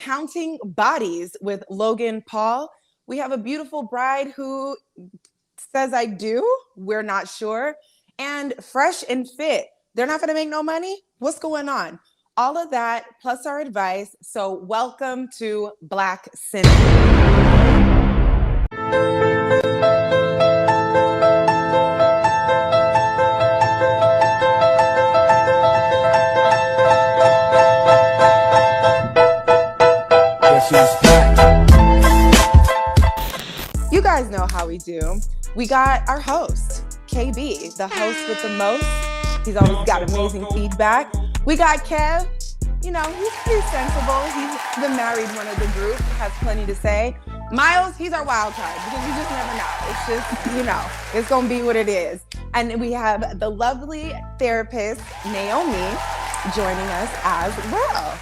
Counting Bodies with Logan Paul. We have a beautiful bride who says I do. We're not sure. And Fresh and Fit. They're not going to make no money? What's going on? All of that plus our advice. So welcome to Blk Cinder. You guys know how we do. We got our host, KB, the host with the most. He's always got amazing feedback. We got Kev. You know, he's pretty sensible. He's the married one of the group, has plenty to say. Miles, he's our wild card because you just never know. It's just, you know, it's going to be what it is. And we have the lovely therapist, Naomi, joining us as well.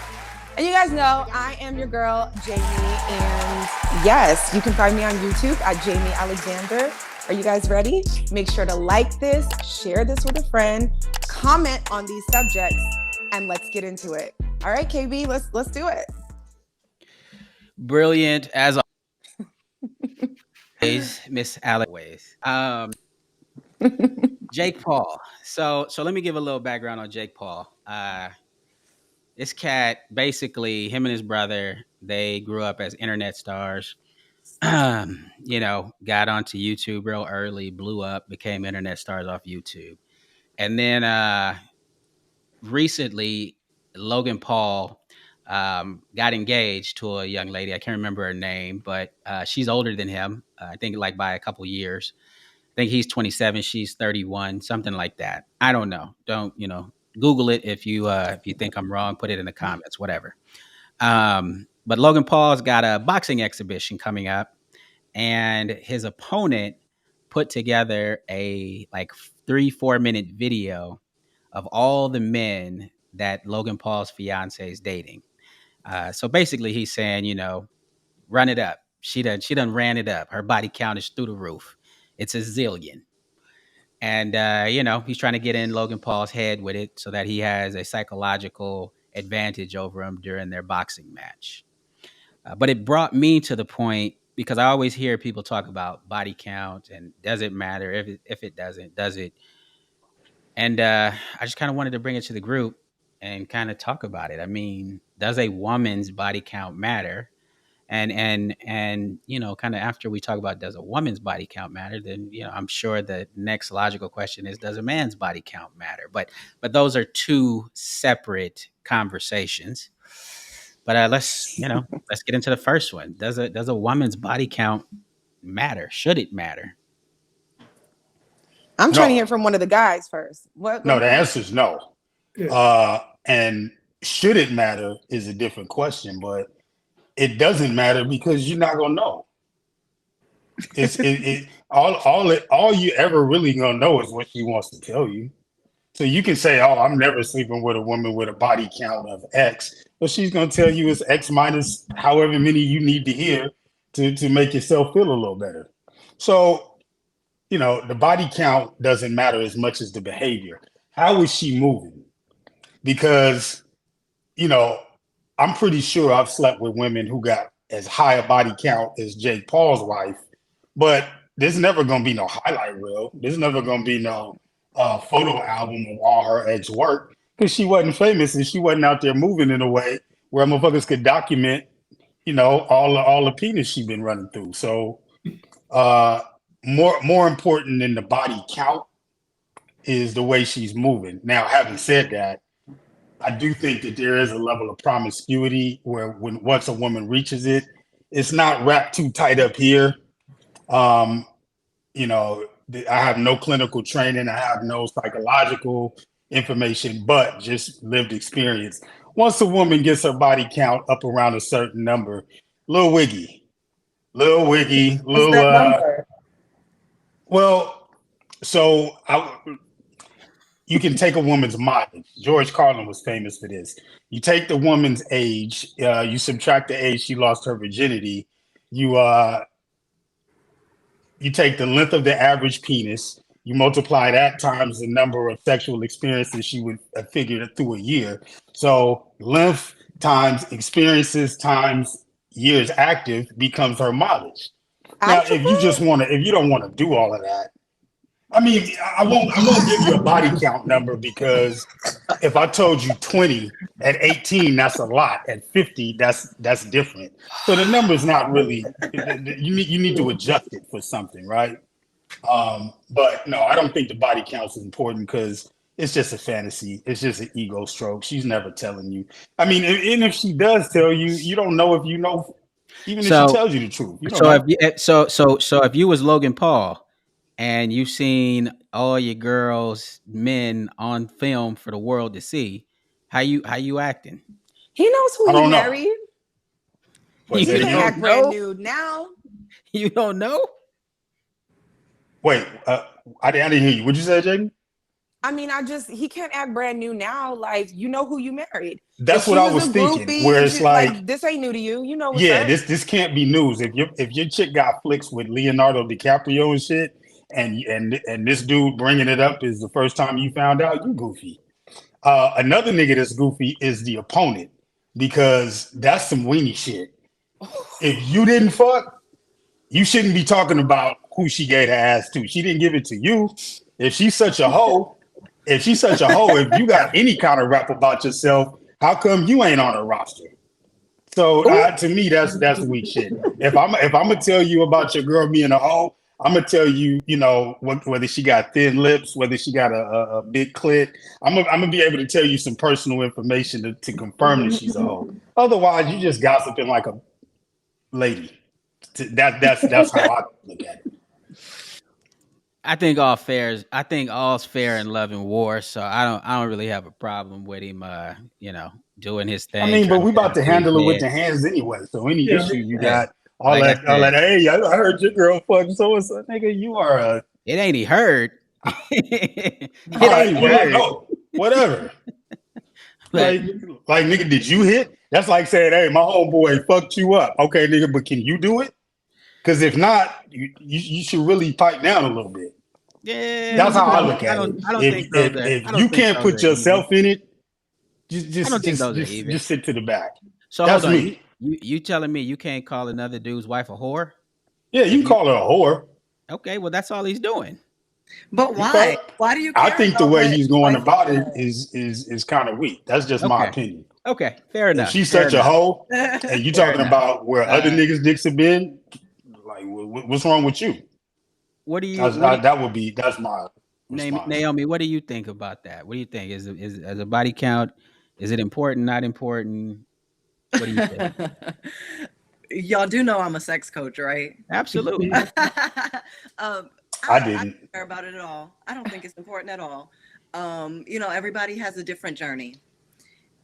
And you guys know I am your girl, Jamie. And yes, you can find me on YouTube at Jamie Alexander. Are you guys ready? Make sure to like this, share this with a friend, comment on these subjects, and let's get into it. All right, KB, let's do it. Brilliant as always, Miss Alex. Jake Paul. So let me give a little background on Jake Paul. This cat, basically, him and his brother, they grew up as internet stars. You know, got onto YouTube real early, blew up, became internet stars off YouTube. And then recently, Logan Paul got engaged to a young lady. I can't remember her name, but she's older than him. I think like by a couple years. I think he's 27, she's 31, something like that. I don't know. Don't, Google it if you think I'm wrong, put it in the comments, whatever. But Logan Paul's got a boxing exhibition coming up, and his opponent put together a like 3-4 minute video of all the men that Logan Paul's fiance is dating. So basically he's saying, run it up. She done ran it up. Her body count is through the roof. It's a zillion. And, he's trying to get in Logan Paul's head with it so that he has a psychological advantage over him during their boxing match. But it brought me to the point, because I always hear people talk about body count and does it matter? If it doesn't, does it? And I just kind of wanted to bring it to the group and kind of talk about it. I mean, does a woman's body count matter? And kind of after we talk about does a woman's body count matter, then I'm sure the next logical question is, does a man's body count matter? But those are two separate conversations. But let's get into the first one. Does a woman's body count matter? Should it matter? I'm trying to hear from one of the guys first. What? No, the answer is no. And should it matter is a different question, but it doesn't matter because you're not gonna know. All you ever really gonna know is what she wants to tell you. So you can say, "Oh, I'm never sleeping with a woman with a body count of X," but she's gonna tell you it's X minus however many you need to hear to make yourself feel a little better. So, the body count doesn't matter as much as the behavior. How is she moving? Because, I'm pretty sure I've slept with women who got as high a body count as Jake Paul's wife, but there's never going to be no highlight reel. There's never going to be no photo album of all her ex work because she wasn't famous and she wasn't out there moving in a way where motherfuckers could document, all the penis she been running through. So more important than the body count is the way she's moving. Now, having said that, I do think that there is a level of promiscuity where once a woman reaches it, it's not wrapped too tight up here. I have no clinical training. I have no psychological information, but just lived experience. Once a woman gets her body count up around a certain number, little wiggy. What's that number? Well, so you can take a woman's mileage. George Carlin was famous for this. You take the woman's age, you subtract the age she lost her virginity. You take the length of the average penis. You multiply that times the number of sexual experiences she would have figured through a year. So length times experiences times years active becomes her mileage. Now, Actually, if you don't want to do all of that, I mean, I won't give you a body count number because if I told you 20 at 18, that's a lot. At 50, that's different. So the number's not really. You need to adjust it for something, right? But no, I don't think the body count is important because it's just a fantasy. It's just an ego stroke. She's never telling you. I mean, and if she does tell you, you don't know if you know. Even if she So tells you the truth, you don't so if know. you so if you was Logan Paul and you seen all your girls men on film for the world to see, how you acting? he knows who I he don't know. married. Wait, He say it You can't again. don't act brand know? new now. You don't know? Wait, I didn't hear you. What'd you say, Jaden? I mean, he can't act brand new now. Like, you know who you married. If That's what she I was a was thinking. groupie Where and it's she like, like, this ain't new to you. You know what's yeah, up. this can't be news. If your chick got flicks with Leonardo DiCaprio and shit, and this dude bringing it up is the first time you found out, you goofy. Another nigga that's goofy is the opponent because that's some weenie shit. If you didn't fuck, you shouldn't be talking about who she gave her ass to. She didn't give it to you. If she's such a hoe, if you got any kind of rap about yourself, how come you ain't on a roster? So to me, that's weak shit. If I'm gonna tell you about your girl being a hoe, I'm gonna tell you, whether she got thin lips, whether she got a big clit. I'm gonna be able to tell you some personal information to confirm that she's a hoe. Otherwise, you just gossiping like a lady. That's how I look at it. I think all's fair in love and war. So I don't really have a problem with him doing his I thing, mean, trying but to we get about up to to his handle it with head. the hands anyway. So any Yeah, issue you Hey, got, all like I all that. said, Hey, I heard your girl fuck so and so. Nigga, you are a it ain't he heard. It all right. ain't he Well, I heard. know. Whatever. But Like, nigga, did you hit? That's like saying, hey, my homeboy fucked you up. Okay, nigga, but can you do it? Because if not, you should really pipe down a little bit. yeah, That's how I no, look at it. I don't If think those if are if I you don't think can't those put are even. yourself in it, I don't think those are even. just sit to the back. So hold That's on, you me. you you telling me you can't call another dude's wife a whore? Yeah, you If can you call her a whore. okay, well that's all he's doing. but Okay. why? Why do you I care think the about way what he's his going wife about it is kind of weak. That's just my Okay, opinion. okay, fair If enough, she's fair such a enough, hoe, does? and you fair talking enough. about where other Uh, niggas' dicks have been, like, what's wrong with you? what do you That's my response. Naomi? What do you think about that? What do you think? Is as a body count? Is it important? Not important? What do you think? Y'all do know I'm a sex coach, right? Absolutely. um, I I don't didn't. care about it at all. I don't think it's important at all. Everybody has a different journey.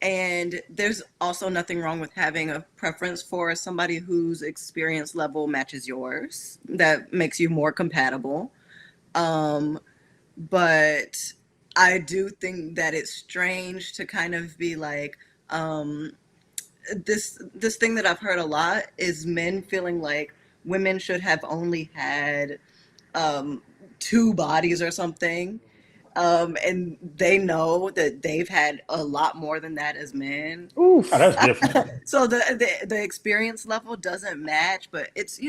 And there's also nothing wrong with having a preference for somebody whose experience level matches yours. That makes you more compatible. Um, but I do think that it's strange to kind of be like, um, this thing that I've heard a lot is men feeling like women should have only had um, two bodies or something. And they know that they've had a lot more than that as men. Oh, that's different. So the experience level doesn't match, but it's,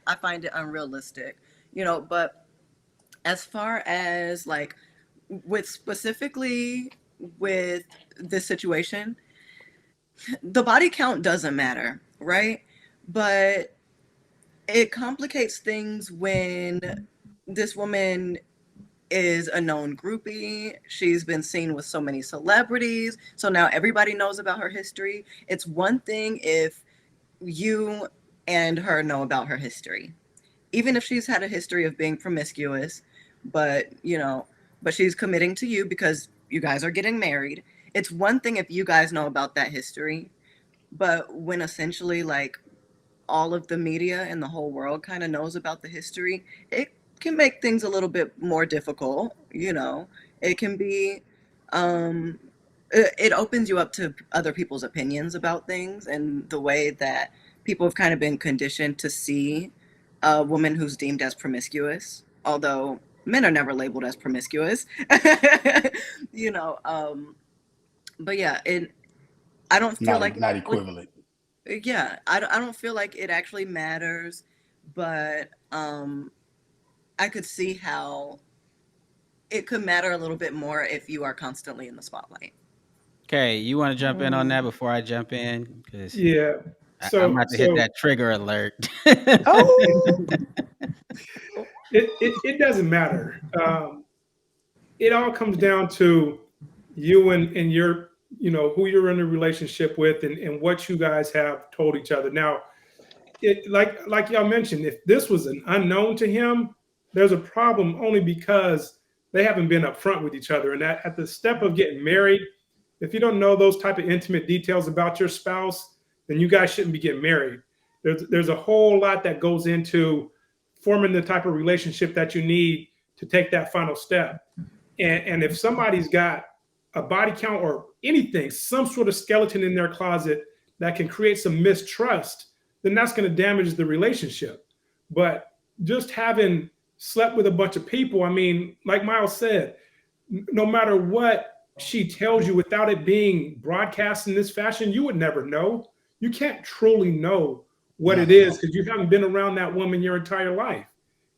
I find it unrealistic, but as far as like with specifically with this situation, the body count doesn't matter, right? But it complicates things when this woman is a known groupie. She's been seen with so many celebrities. So now everybody knows about her history. It's one thing if you and her know about her history, even if she's had a history of being promiscuous, but but she's committing to you because you guys are getting married. It's one thing if you guys know about that history, but when essentially like all of the media and the whole world kind of knows about the history, it can make things a little bit more difficult. It can be, it opens you up to other people's opinions about things and the way that people have kind of been conditioned to see a woman who's deemed as promiscuous, although men are never labeled as promiscuous. you know, um, but yeah, I don't feel like not equivalent. yeah, I don't feel like it actually matters, but I could see how it could matter a little bit more if you are constantly in the spotlight. Okay, you want to jump in on that before I jump in? Because Yeah. I'm So about to hit that trigger alert. Oh, it doesn't matter. It all comes down to you and your, who you're in a relationship with and what you guys have told each other. Now, it like y'all mentioned, if this was an unknown to him, there's a problem only because they haven't been upfront with each other. And at the step of getting married, if you don't know those type of intimate details about your spouse, then you guys shouldn't be getting married. There's a whole lot that goes into forming the type of relationship that you need to take that final step. And if somebody's got a body count or anything, some sort of skeleton in their closet that can create some mistrust, then that's going to damage the relationship. But just having slept with a bunch of people, I mean, like Miles said, no matter what she tells you without it being broadcast in this fashion, you would never know. You can't truly know what it is because you haven't been around that woman your entire life.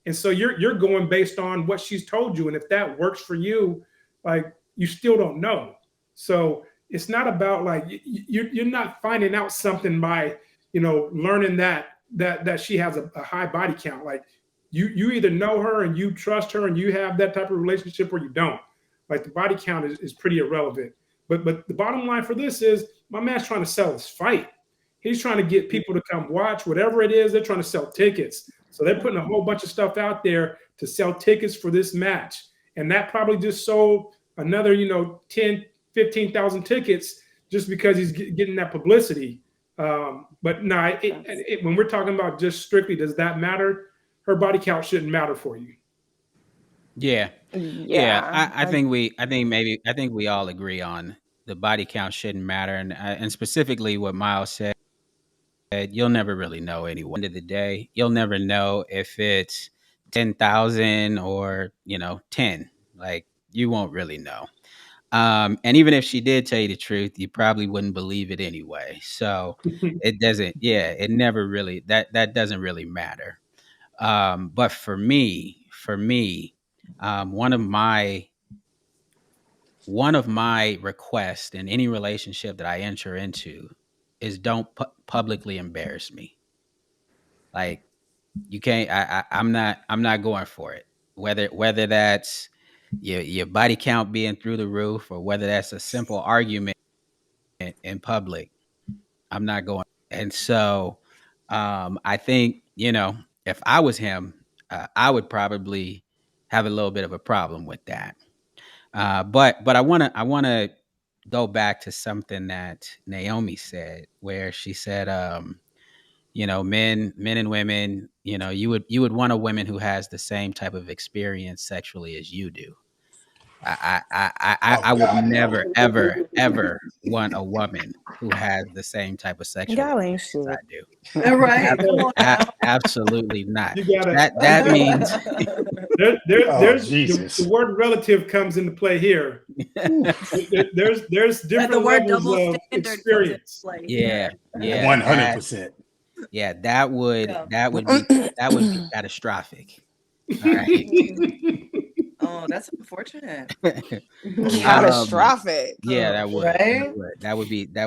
And so you're going based on what she's told you. And if that works for you, like, you still don't know. So it's not about like, you're not finding out something by, learning that she has a high body count. Like you either know her and you trust her and you have that type of relationship, or you don't. Like, the body count is pretty irrelevant. But the bottom line for this is, my man's trying to sell his fight. He's trying to get people to come watch whatever it is. They're trying to sell tickets. So they're putting a whole bunch of stuff out there to sell tickets for this match. And that probably just sold another, 10, 15,000 tickets just because he's getting that publicity. But no, when we're talking about just strictly, does that matter? Her body count shouldn't matter for you. Yeah. I think we all agree on the body count shouldn't matter, and specifically what Miles said, you'll never really know anyway. At the end of the day, you'll never know if it's 10,000 or 10. Like, you won't really know. And even if she did tell you the truth, you probably wouldn't believe it anyway. So it doesn't. Yeah, it never really that doesn't really matter. But for me, one of my requests in any relationship that I enter into is don't publicly embarrass me. Like, you can't. I'm not going for it. Whether that's your body count being through the roof, or whether that's a simple argument in public, I'm not going. And so, I think, if I was him, I would probably have a little bit of a problem with that. But I wanna go back to something that Naomi said, where she said, men and women, you would want a woman who has the same type of experience sexually as you do. I would God, never, no. ever want a woman who has the same type of sexual y'all ain't experience I shit. do. Right. Come on now. Absolutely not. You gotta. That means There's Jesus. the word relative comes into play here. There's different the word levels double of standard experience. comes into play. yeah, 100%. that would be catastrophic. All right. Oh, that's unfortunate. Catastrophic. Yeah, that would. Right? That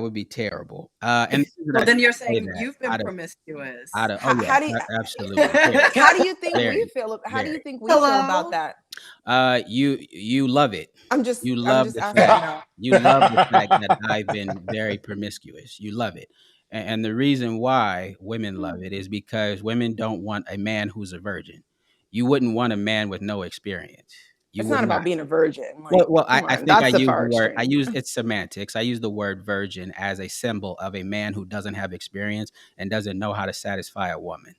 would be terrible. And Well, then you're say saying that you've been out of- promiscuous. out of- How- oh, yeah, how do you- absolutely. Yeah. How do you think Very, we feel? How do you very. think we feel Hello? about that? You love it. I'm just the asking fact now. you love the fact that I've been very promiscuous. You love it. And the reason why women love it is because women don't want a man who's a virgin. You wouldn't want a man with no experience. You It's would not about not. being a virgin. Like, Well, come I on, think that's I the use the far word. extreme. It's semantics. I use the word virgin as a symbol of a man who doesn't have experience and doesn't know how to satisfy a woman.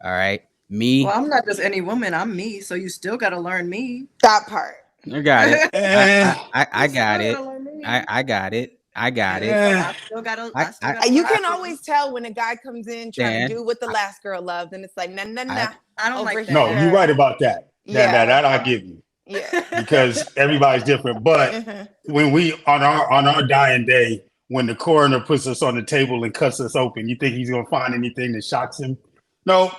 All right, me. Well, I'm not just any woman. I'm me. So you still got to learn me. That part. I got it. I You got still it. gotta learn me. I got it. I got it. I still gotta. I still gotta You learn can you. always tell when a guy comes in trying Dan, to do what the last girl loved, and it's like, nah. I don't over like that. No, here. you're right about that. Yeah. That I'll give you, Yeah. because everybody's different. But when we on our dying day, when the coroner puts us on the table and cuts us open. You think he's gonna find anything that shocks him? No,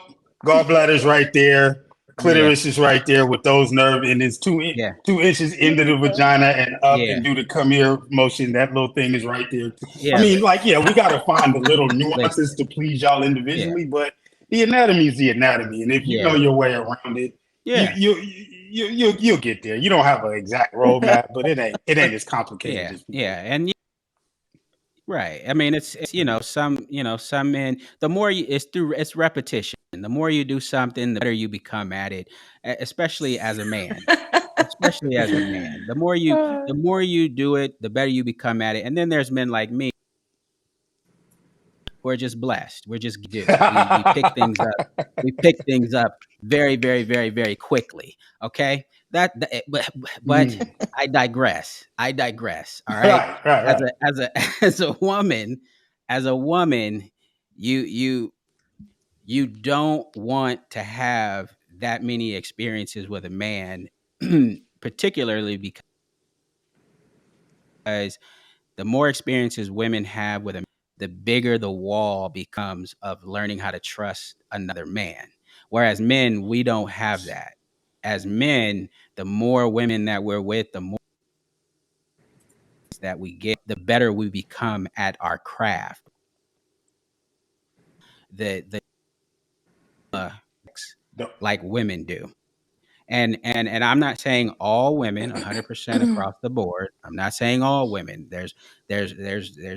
gallbladder's right there, clitoris is right there with those nerves, and it's 2 inches into the vagina and up and do the come here motion. That little thing is right there. I mean, like, we got to find the little nuances to please y'all individually, but the anatomy is the anatomy, and if you know your way around it, you'll get there. You don't have an exact roadmap, but it ain't as complicated as people. And right. I mean, it's some men. The more it's repetition. The more you do something, the better you become at it. Especially as a man. The more you do it, the better you become at it. And then there's men like me who are just blessed. We're just we pick things up. We pick things up very, very, very, very quickly. Okay. But I digress. All right. Right. As a woman, you don't want to have that many experiences with a man, particularly because the more experiences women have with a man, the bigger the wall becomes of learning how to trust another man. Whereas men, we don't have that. As men, the more women that we're with, the more that we get, the better we become at our craft. Like women do. And I'm not saying all women 100% across the board. I'm not saying all women. There's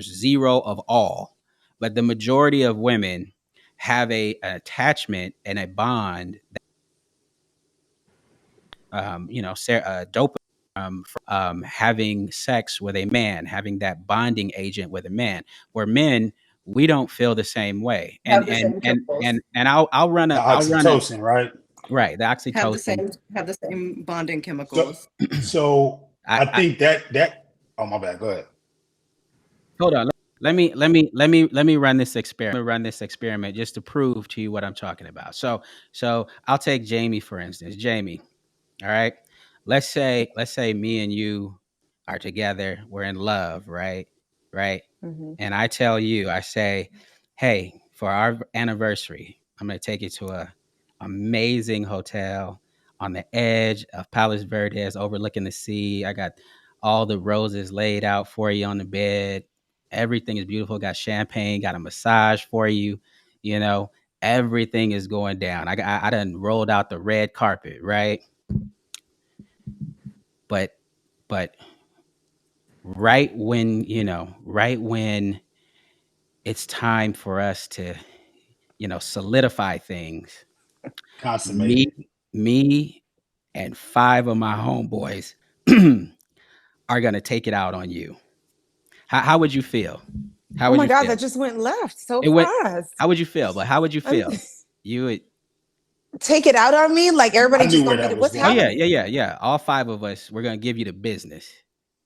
zero of all, but the majority of women have an attachment and a bond. Dopamine from having sex with a man, having that bonding agent with a man. Where men, we don't feel the same way. And I'll run a oxytocin, right? Right, the oxytocin have the same bonding chemicals. So I think that. Oh, my bad. Go ahead. Hold on. Let me run this experiment just to prove to you what I'm talking about. So I'll take Jamie for instance. Jamie, all right. Let's say me and you are together. We're in love, right? Mm-hmm. And I tell you, I say, hey, for our anniversary, I'm going to take you to a amazing hotel on the edge of Palos Verdes, overlooking the sea. I got all the roses laid out for you on the bed. Everything is beautiful. Got champagne, got a massage for you. Everything is going down. I done rolled out the red carpet, right? But right when it's time for us to, solidify things, me and 5 of my homeboys are going to take it out on you. How would you feel? Oh my God, that just went left so fast. How would you feel? But how would you feel? You would take it out on me? Like everybody just gonna be what's happening? Yeah. All 5 of us, we're gonna give you the business.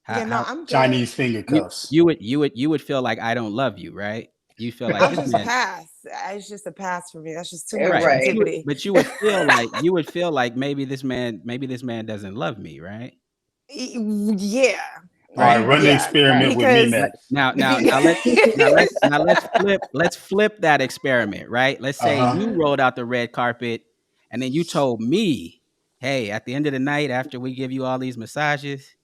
I'm good. Chinese finger cuffs. You would feel like I don't love you, right? You feel like I'll just pass. It's just a pass for me. That's just too much activity. But you would feel like maybe this man doesn't love me, right? Yeah. All right, run the experiment with me next. Now let's flip that experiment, right? Let's say you rolled out the red carpet and then you told me, hey, at the end of the night, after we give you all these massages,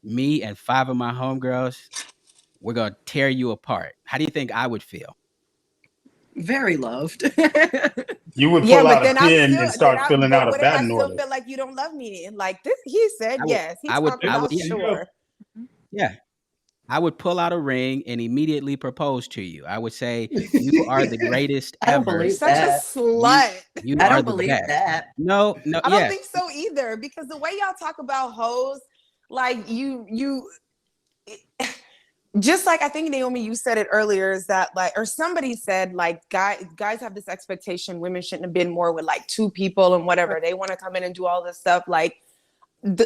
me and 5 of my homegirls, we're gonna tear you apart. How do you think I would feel? Very loved. You would pull out a pen and start filling out a batting order. I still feel like you don't love me. Like this, he said yes. He's talking about sure. Yeah. I would pull out a ring and immediately propose to you. I would say, you are the greatest ever. I don't believe such a slut. I don't believe that. No. I don't think so either, because the way y'all talk about hoes, like you just like I think Naomi, you said it earlier, is that like, or somebody said like guys have this expectation women shouldn't have been more with like 2 people and whatever. They want to come in and do all this stuff. Like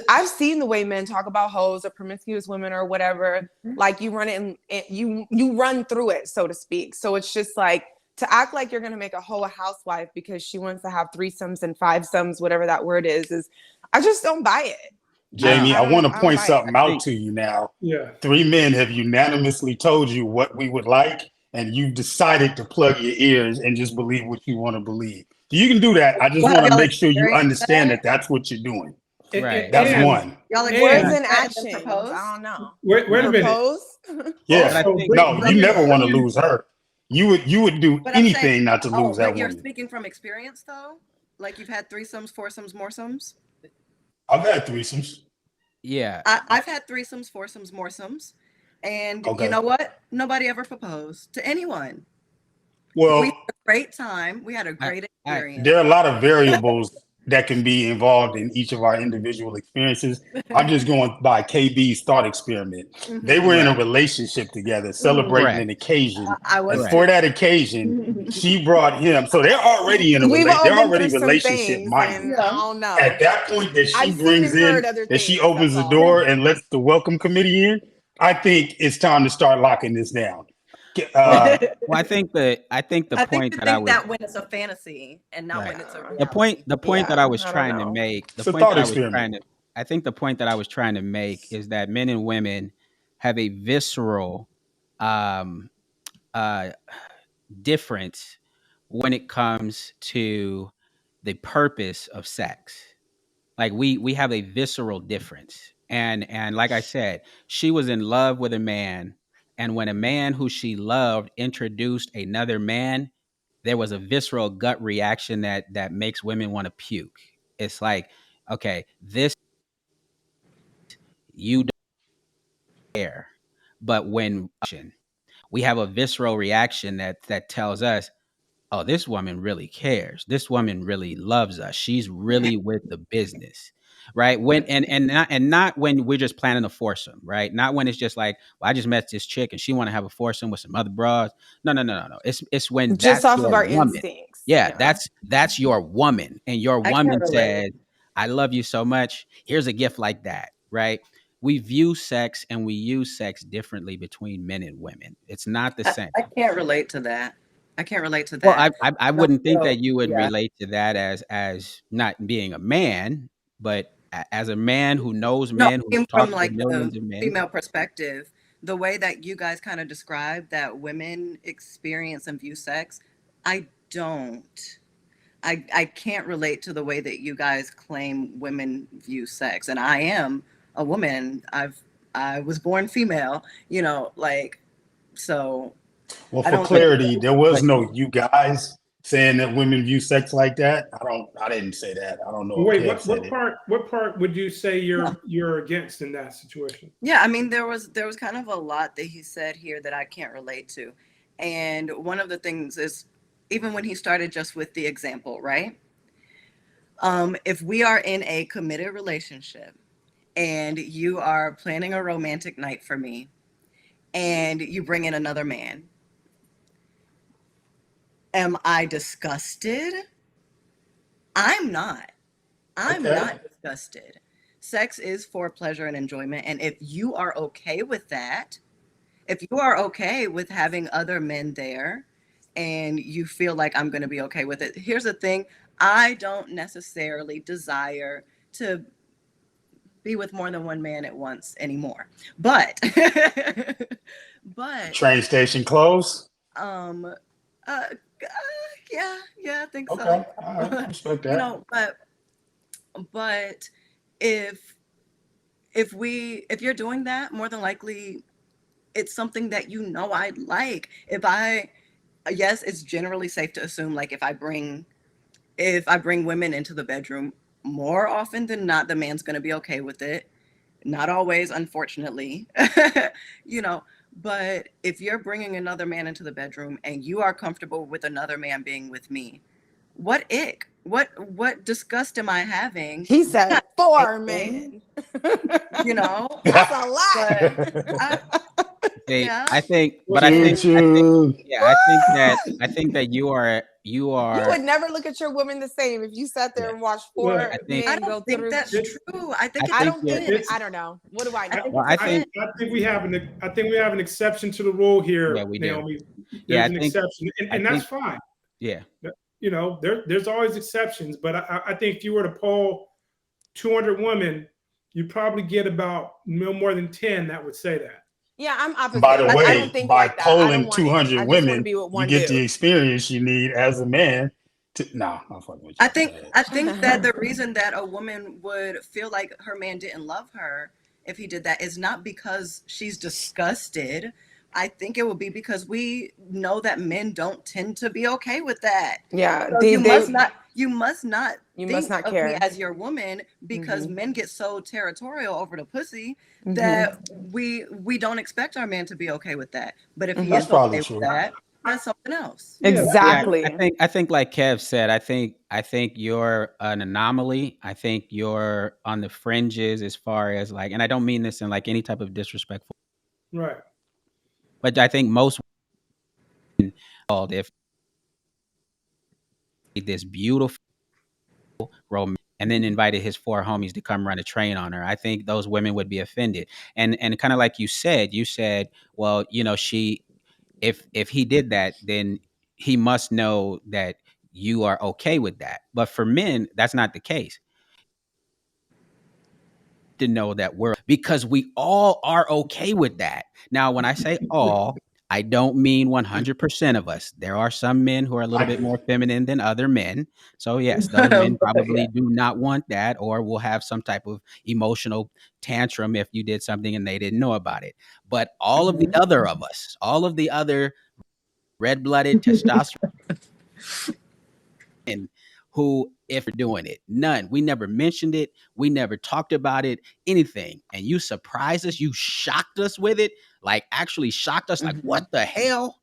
I've seen the way men talk about hoes or promiscuous women or whatever. Like you run it and you run through it, so to speak. So it's just like to act like you're going to make a hoe a housewife because she wants to have threesomes and fivesomes, whatever that word is I just don't buy it. Jamie, I want to point biased. something out to you now. Yeah. 3 men have unanimously told you what we would like, and you've decided to plug your ears and just believe what you want to believe. You can do that. I just Well, want have to y'all make sure you experienced understand that? that that's what you're doing. And, That's and, one. Y'all and Words experienced and that and actions. been proposed? I don't know. wait a minute. Propose? Yeah. Also, think- No, you bring never in- want to lose her. You would do But I'm anything saying, not to lose that but you're woman. speaking from experience though? Like you've had threesomes, foursomes, moresomes? I've had threesomes. Yeah. I've had threesomes, foursomes, moresomes. And Okay. you know what? Nobody ever proposed to anyone. Well, We had a great time. We had a great experience. there are a lot of variables that can be involved in each of our individual experiences. I'm just going by KB's thought experiment. They were in a relationship together, celebrating Correct. an occasion. I was And for that occasion, she brought him. So they're already in a We've all they're been already through some relationship things, minded. and I don't know. At that point that she I've seen brings and in, heard other that she things, opens that's the all. door and lets the welcome committee in, I think it's time to start locking this down. Well, I think the I point think that I was that when it's a fantasy and not when it's a reality. the point that I was I don't trying to know. make, It's a thought experiment. I think the point that I was trying to make is that men and women have a visceral uh difference when it comes to the purpose of sex. Like we have a visceral difference. And like I said, she was in love with a man, and when a man who she loved introduced another man, there was a visceral gut reaction that makes women want to puke. It's like, okay, this you don't care. But when we have a visceral reaction that tells us, oh, this woman really cares. This woman really loves us. She's really with the business. Right. When and not when we're just planning a foursome, right? Not when it's just like, well, I just met this chick and she want to have a foursome with some other bras. No. It's when Just that's off your of our woman. instincts. Yeah, that's your woman. And your I can't woman relate. says, I love you so much. Here's a gift like that. Right. We view sex and we use sex differently between men and women. It's not the same. I can't relate to that. I can't relate to Well, that. I wouldn't think So, that you would yeah. relate to that as not being a man, but as a man who knows No, men, I who's mean from talked to like the millions of men. female perspective, the way that you guys kind of describe that women experience and view sex, I don't. I can't relate to the way that you guys claim women view sex. And I am a woman. I was born female, like so Well, I for don't clarity, there was But no you guys saying that women view sex like that. I didn't say that. I don't know if Wait, Kev said it. what part would you say you're against in that situation? Yeah, I mean there was kind of a lot that he said here that I can't relate to. And one of the things is even when he started just with the example, right? If we are in a committed relationship and you are planning a romantic night for me and you bring in another man, am I disgusted? I'm not. I'm Okay. not disgusted. Sex is for pleasure and enjoyment. And if you are okay with that, if you are okay with having other men there and you feel like I'm going to be okay with it, here's the thing. I don't necessarily desire to be with more than one man at once anymore. But, Train station closed. um, uh, yeah, I think so. Okay. All right. I respect that. But if you're doing that, more than likely it's something that I like. Yes, it's generally safe to assume like if I bring women into the bedroom, more often than not the man's going to be okay with it. Not always, unfortunately. But if you're bringing another man into the bedroom and you are comfortable with another man being with me, what ick? What disgust am I having? He said 4 men. That's a lot. I think Choo-choo. I think that you are You would never look at your woman the same if you sat there and watched 4 Well, men I go don't think through. that's true. I think I don't think it's- I don't know. What do I know? I think I think we have an exception to the rule here, Yeah, we do. Naomi. There's Yeah, I an think- exception, and I that's think- fine. yeah. There's always exceptions, but I think if you were to poll 200 women you probably get about no more than 10 that would say that. Yeah, I'm opposite. By the I way, don't think by like that. I don't polling want it. 200 I just want to women, be with you one get the dude. experience you need as a man. I'm fucking with you. I think that the reason that a woman would feel like her man didn't love her if he did that is not because she's disgusted. I think it would be because we know that men don't tend to be okay with that. Yeah, So you must not think of me care. as your woman, because men get so territorial over the pussy Mm-hmm. that we don't expect our man to be okay with that. But if he That's is probably okay true. with that, that's something else. Exactly. Yeah, I think like Kev said, I think you're an anomaly. I think you're on the fringes as far as like, and I don't mean this in like any type of disrespectful, Right. but I think most women, if this beautiful romance and then invited his 4 homies to come run a train on her, I think those women would be offended. And kind of like you said, well, you know, if he did that, then he must know that you are okay with that. But for men, that's not the case. To know that because we all are okay with that. Now, when I say all, I don't mean 100% of us. There are some men who are a little bit more feminine than other men. So yes, those men probably do not want that, or will have some type of emotional tantrum if you did something and they didn't know about it. But all of the other of us, all of the other red-blooded testosterone who, if we're doing it, none. We never mentioned it. We never talked about it, anything. And you surprised us. You shocked us with it. Like actually shocked us. Like, what the hell?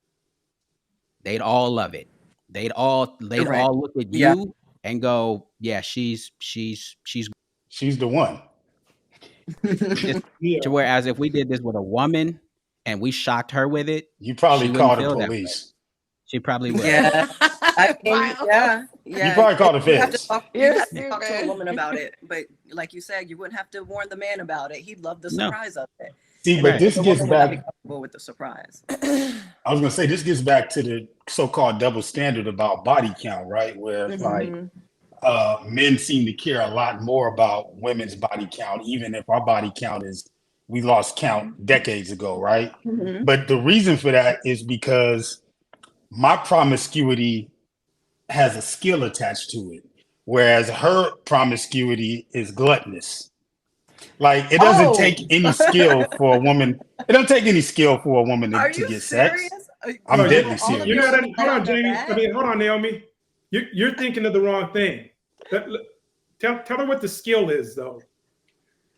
They'd all love it. They'd all look at you and go, yeah, she's the one. Whereas if we did this with a woman and we shocked her with it, you probably call the police. She probably would. Yeah. Yeah. You probably call the feds. You have to talk to a woman about it. But like you said, you wouldn't have to warn the man about it. He'd love the surprise of it. See, but this gets back with the surprise. I was gonna say this gets back to the so-called double standard about body count, right? Where like men seem to care a lot more about women's body count, even if our body count is we lost count decades ago, right? But the reason for that is because my promiscuity has a skill attached to it, whereas her promiscuity is gluttonous. Like it doesn't take any skill for a woman. It doesn't take any skill for a woman to get sex. I'm deadly serious. You're not, hold on, Jamie. Hold on, Naomi. You're thinking of the wrong thing. Tell her what the skill is, though.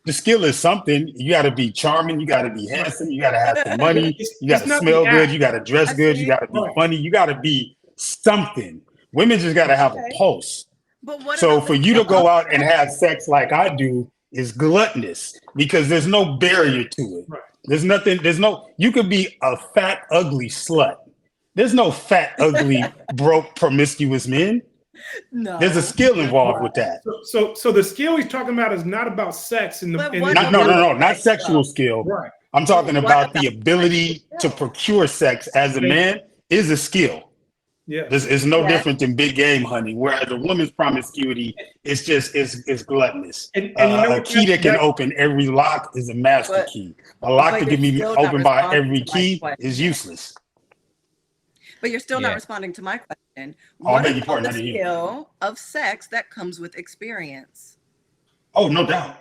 The skill is something. You got to be charming. You got to be handsome. You got to have some money. You got to smell good. You got to dress good. You got to be funny. You got to be something. Women just got to have a pulse. So for you to go out and have sex like I do is gluttonous because there's no barrier to it. Right. There's nothing. You could be a fat, ugly slut. There's no fat, ugly, broke, promiscuous men. No, there's a skill involved with that. So the skill he's talking about is not about sex. Not sexual skill. Right. I'm talking about the ability to procure sex as a man is a skill. Yeah, this is no different than big game hunting. Whereas a woman's promiscuity is just is gluttonous. And a key that can open every lock is a master key. A lock that can be opened by every key is useless. But you're still not responding to my question. What about the skill of sex that comes with experience? Oh, no doubt.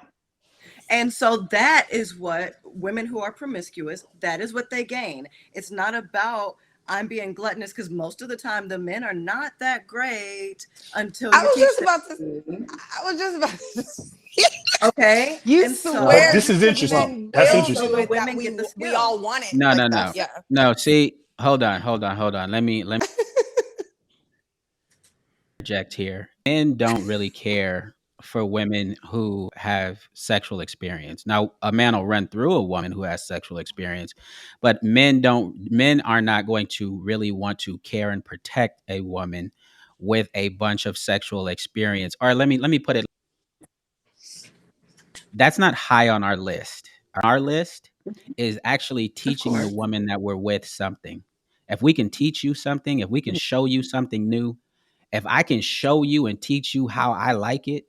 And so that is what women who are promiscuous, that is what they gain. It's not about I'm being gluttonous, because most of the time the men are not that great until you I was just about to okay. You swear this is interesting. That's interesting. So women get the skill. We all want it. No. No, see, hold on. Let me interject here. Men don't really care for women who have sexual experience. Now, a man will run through a woman who has sexual experience, but men are not going to really want to care and protect a woman with a bunch of sexual experience. Or let me put it, that's not high on our list. Our list is actually teaching the woman that we're with something. If we can teach you something, if we can show you something new, if I can show you and teach you how I like it,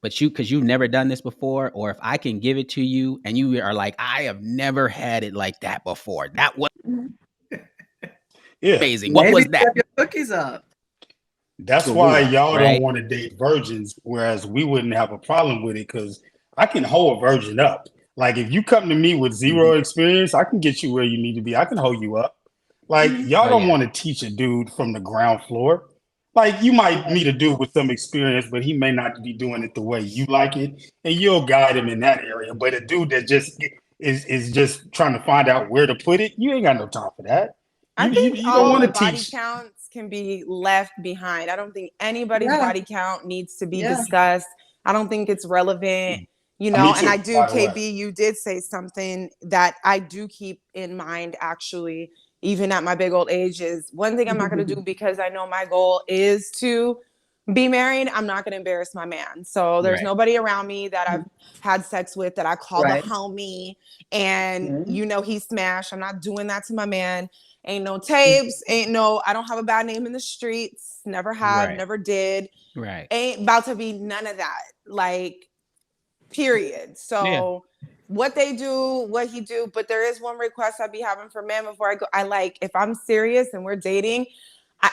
but because you've never done this before, or if I can give it to you and you are like, I have never had it like that before. That was Yeah. amazing. What Maybe was that? step your cookies up. That's why y'all Right. don't want to date virgins, whereas we wouldn't have a problem with it because I can hold a virgin up. Like if you come to me with zero experience, I can get you where you need to be. I can hold you up. Like y'all don't want to teach a dude from the ground floor. Like you might meet a dude with some experience, but he may not be doing it the way you like it, and you'll guide him in that area. But a dude that just is just trying to find out where to put it, you ain't got no time for that. I You think you don't all want the to body teach. counts can be left behind. I don't think anybody's Yeah. body count needs to be Yeah. discussed. I don't think it's relevant, you Me know. too, And I do, by the way. KB, you did say something that I do keep in mind actually, even at my big old age, is one thing I'm not going to do because I know my goal is to be married. I'm not going to embarrass my man. So there's Right. nobody around me that I've had sex with that I call Right. the homie, and you know he smashed. I'm not doing that to my man. Ain't no tapes, I don't have a bad name in the streets. Never have, Right. never did. Right. Ain't about to be none of that. Like, period. So what they do, what he do, but there is one request I'd be having for men before I go. I like, if I'm serious and we're dating,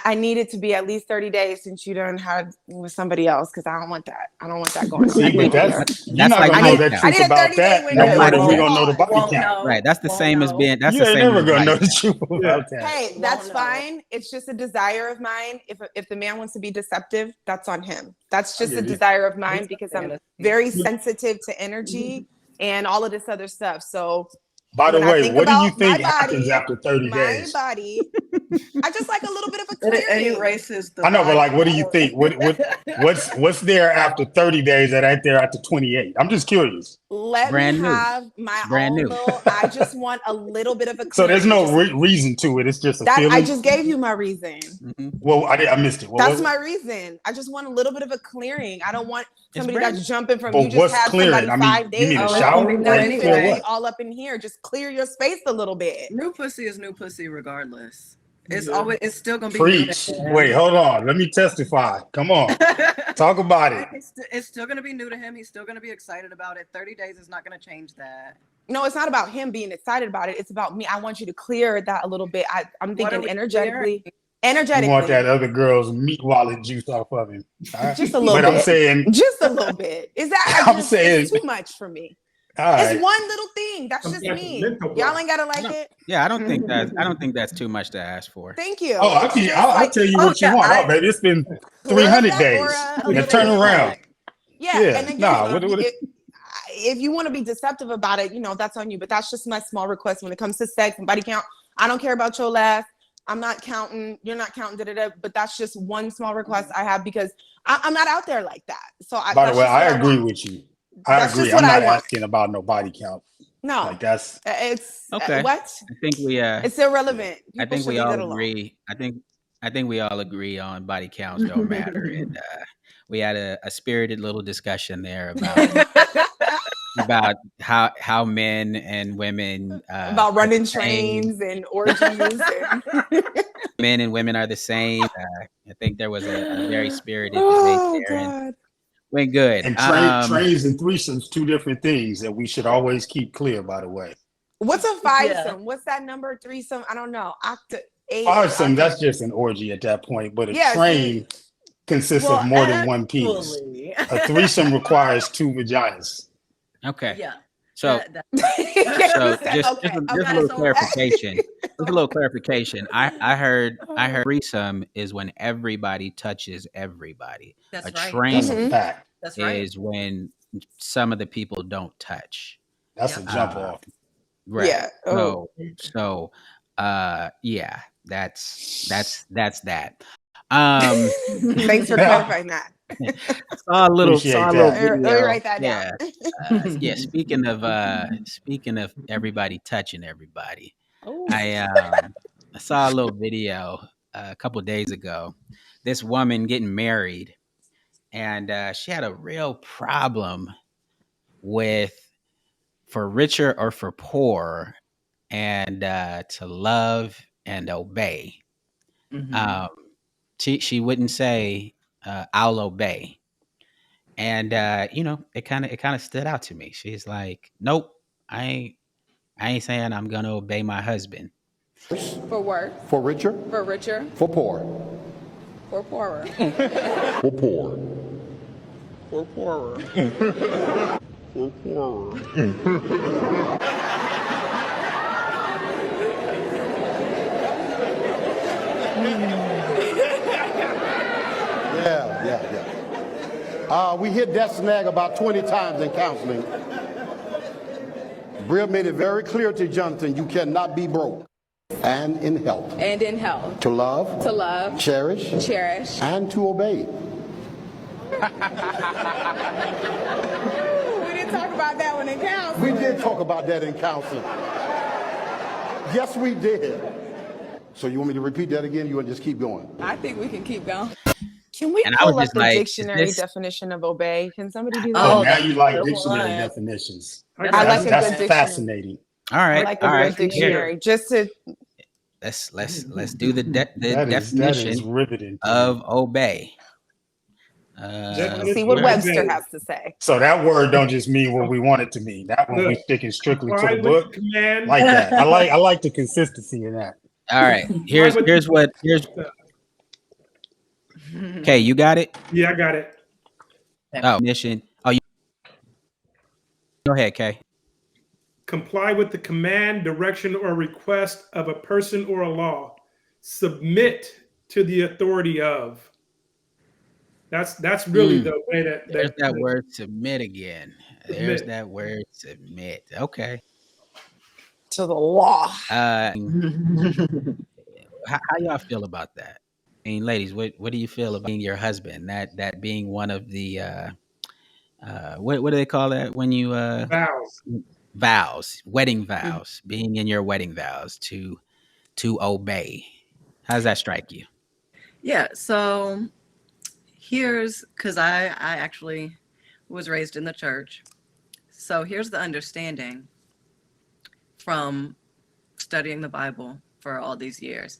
I need it to be at least 30 days since you done had with somebody else, because I don't want that. I don't want that going on. See, but you're That's not like gonna body know the count. I truth need a about 30-day that window. no more than we Like, gonna know the body Won't count. know. Right. That's the Won't same as know. being. That's You the ain't same never as gonna body know the count. truth about that. Hey, that's Won't know. fine. It's just a desire of mine. If the man wants to be deceptive, that's on him. That's just a get it. desire of mine It's a because I'm fantasy. very sensitive to energy and all of this other stuff. So By the when I way, think what do you about my think happens body, after 30 days? I just like a little bit of a It clearing. erases the I know, but body. like, what do you think? What's there after 30 days that ain't there after 28? I'm just curious. Let Brand me new. have my Brand own new. little. I just want a little bit of a So clearing. there's no Just- reason to it. It's just a that I feeling. just gave you my reason. Well, I missed it. What That's was it? my reason. I just want a little bit of a clearing. I don't want somebody brand that's jumping from But you just what's had clearing? somebody I mean, 5 you days mean a ago. shower? Nothing Like, Nothing's clear gonna what? be all up in here. Just clear your space a little bit. New pussy is new pussy regardless. It's Yeah. always. It's still gonna be new Preach. to him. Wait, hold on. Let me testify. Come on. Talk about it. It's still gonna be new to him. He's still gonna be excited about it. 30 days is not gonna change that. No, it's not about him being excited about it. It's about me. I want you to clear that a little bit. I'm What are thinking we energetically. You want that other girl's meat wallet juice off of him. All right? Just a little But bit. I'm saying, Just a little bit. Is that I'm just saying, it's too much for me? all right. It's one little thing. That's just Sometimes me. mental Y'all block. ain't gotta like it. Yeah, I don't think that's too much to ask for. Thank you. Oh, It's just I'll like tell you oh, what you yeah, want. I- Oh, baby, it's been clear up 300 that days. aura a Now little turn bit. around. Yeah, Yeah, and again, nah, what- if you want to be deceptive about it, that's on you. But that's just my small request when it comes to sex and body count. I don't care about your last. I'm not counting. You're not counting. But that's just one small request I have because I'm not out there like that. So By the way, I agree with you. I agree. I'm not asking about no body count. No, Like that's it's Okay. What? I think we It's irrelevant. I People think should we leave all that alone. agree. I think we all agree on body counts don't matter. And we had a spirited little discussion there about how men and women About running trains and orgies and men and women are the same. I think there was a very spirited debate oh there and god. went good. and trains and threesomes, two different things that we should always keep clear. By the way, What's a fivesome? What's that number? Threesome? I don't know. fivesome, that's just an orgy at that point. But a Yeah, train consists of more than one piece. A threesome requires two vaginas. Okay. Yeah. So so just a little clarification. Just a little clarification. I heard threesome is when everybody touches everybody. That's a right. train That's a fact. That's right. is when some of the people don't touch. That's a jump off. Right. Yeah. Oh. So yeah, that's that. Thanks for clarifying that. Saw a little video. Let me write that Yeah. down. Yeah. Speaking of everybody touching everybody, Oh. I saw a little video a couple days ago. This woman getting married, and she had a real problem with for richer or for poor, and to love and obey. She wouldn't say I'll obey. And it kind of stood out to me. She's like, "Nope, I ain't saying I'm gonna obey my husband." For worse. For richer. For richer. For poor. For poorer. For poor. For poorer. For poorer. Yeah. We hit that snag about 20 times in counseling. Bria made it very clear to Jonathan, you cannot be broke. And in health. And in health. To love. To love. Cherish. Cherish. And to obey. We didn't talk about that one in counseling. We did talk about that in counseling. Yes, we did. So you want me to repeat that again? You want to just keep going? I think we can keep going. Can we And I was pull up just the like, dictionary definition of obey? Can somebody do that? Oh, now you like dictionary definitions. I like a good That's dictionary. fascinating. All right, I like a good dictionary. Just to let's do the That is definition riveting. of obey. see what Webster has to say. So that word don't just mean what we want it to mean. That one we sticking strictly to the book. Like that. I like the consistency in that. All right. Here's Okay, you got it? Yeah, I got it. Oh, mission. Oh, go ahead, Kay. Comply with the command, direction, or request of a person or a law. Submit to the authority of. That's really the way that. There's that word submit again. There's that word submit. Okay. To the law. How y'all feel about that? I mean, ladies, what do you feel about being your husband? That being one of the what do they call that when you wedding vows, being in your wedding vows to obey. How does that strike you? Yeah, so because I actually was raised in the church. So here's the understanding from studying the Bible for all these years.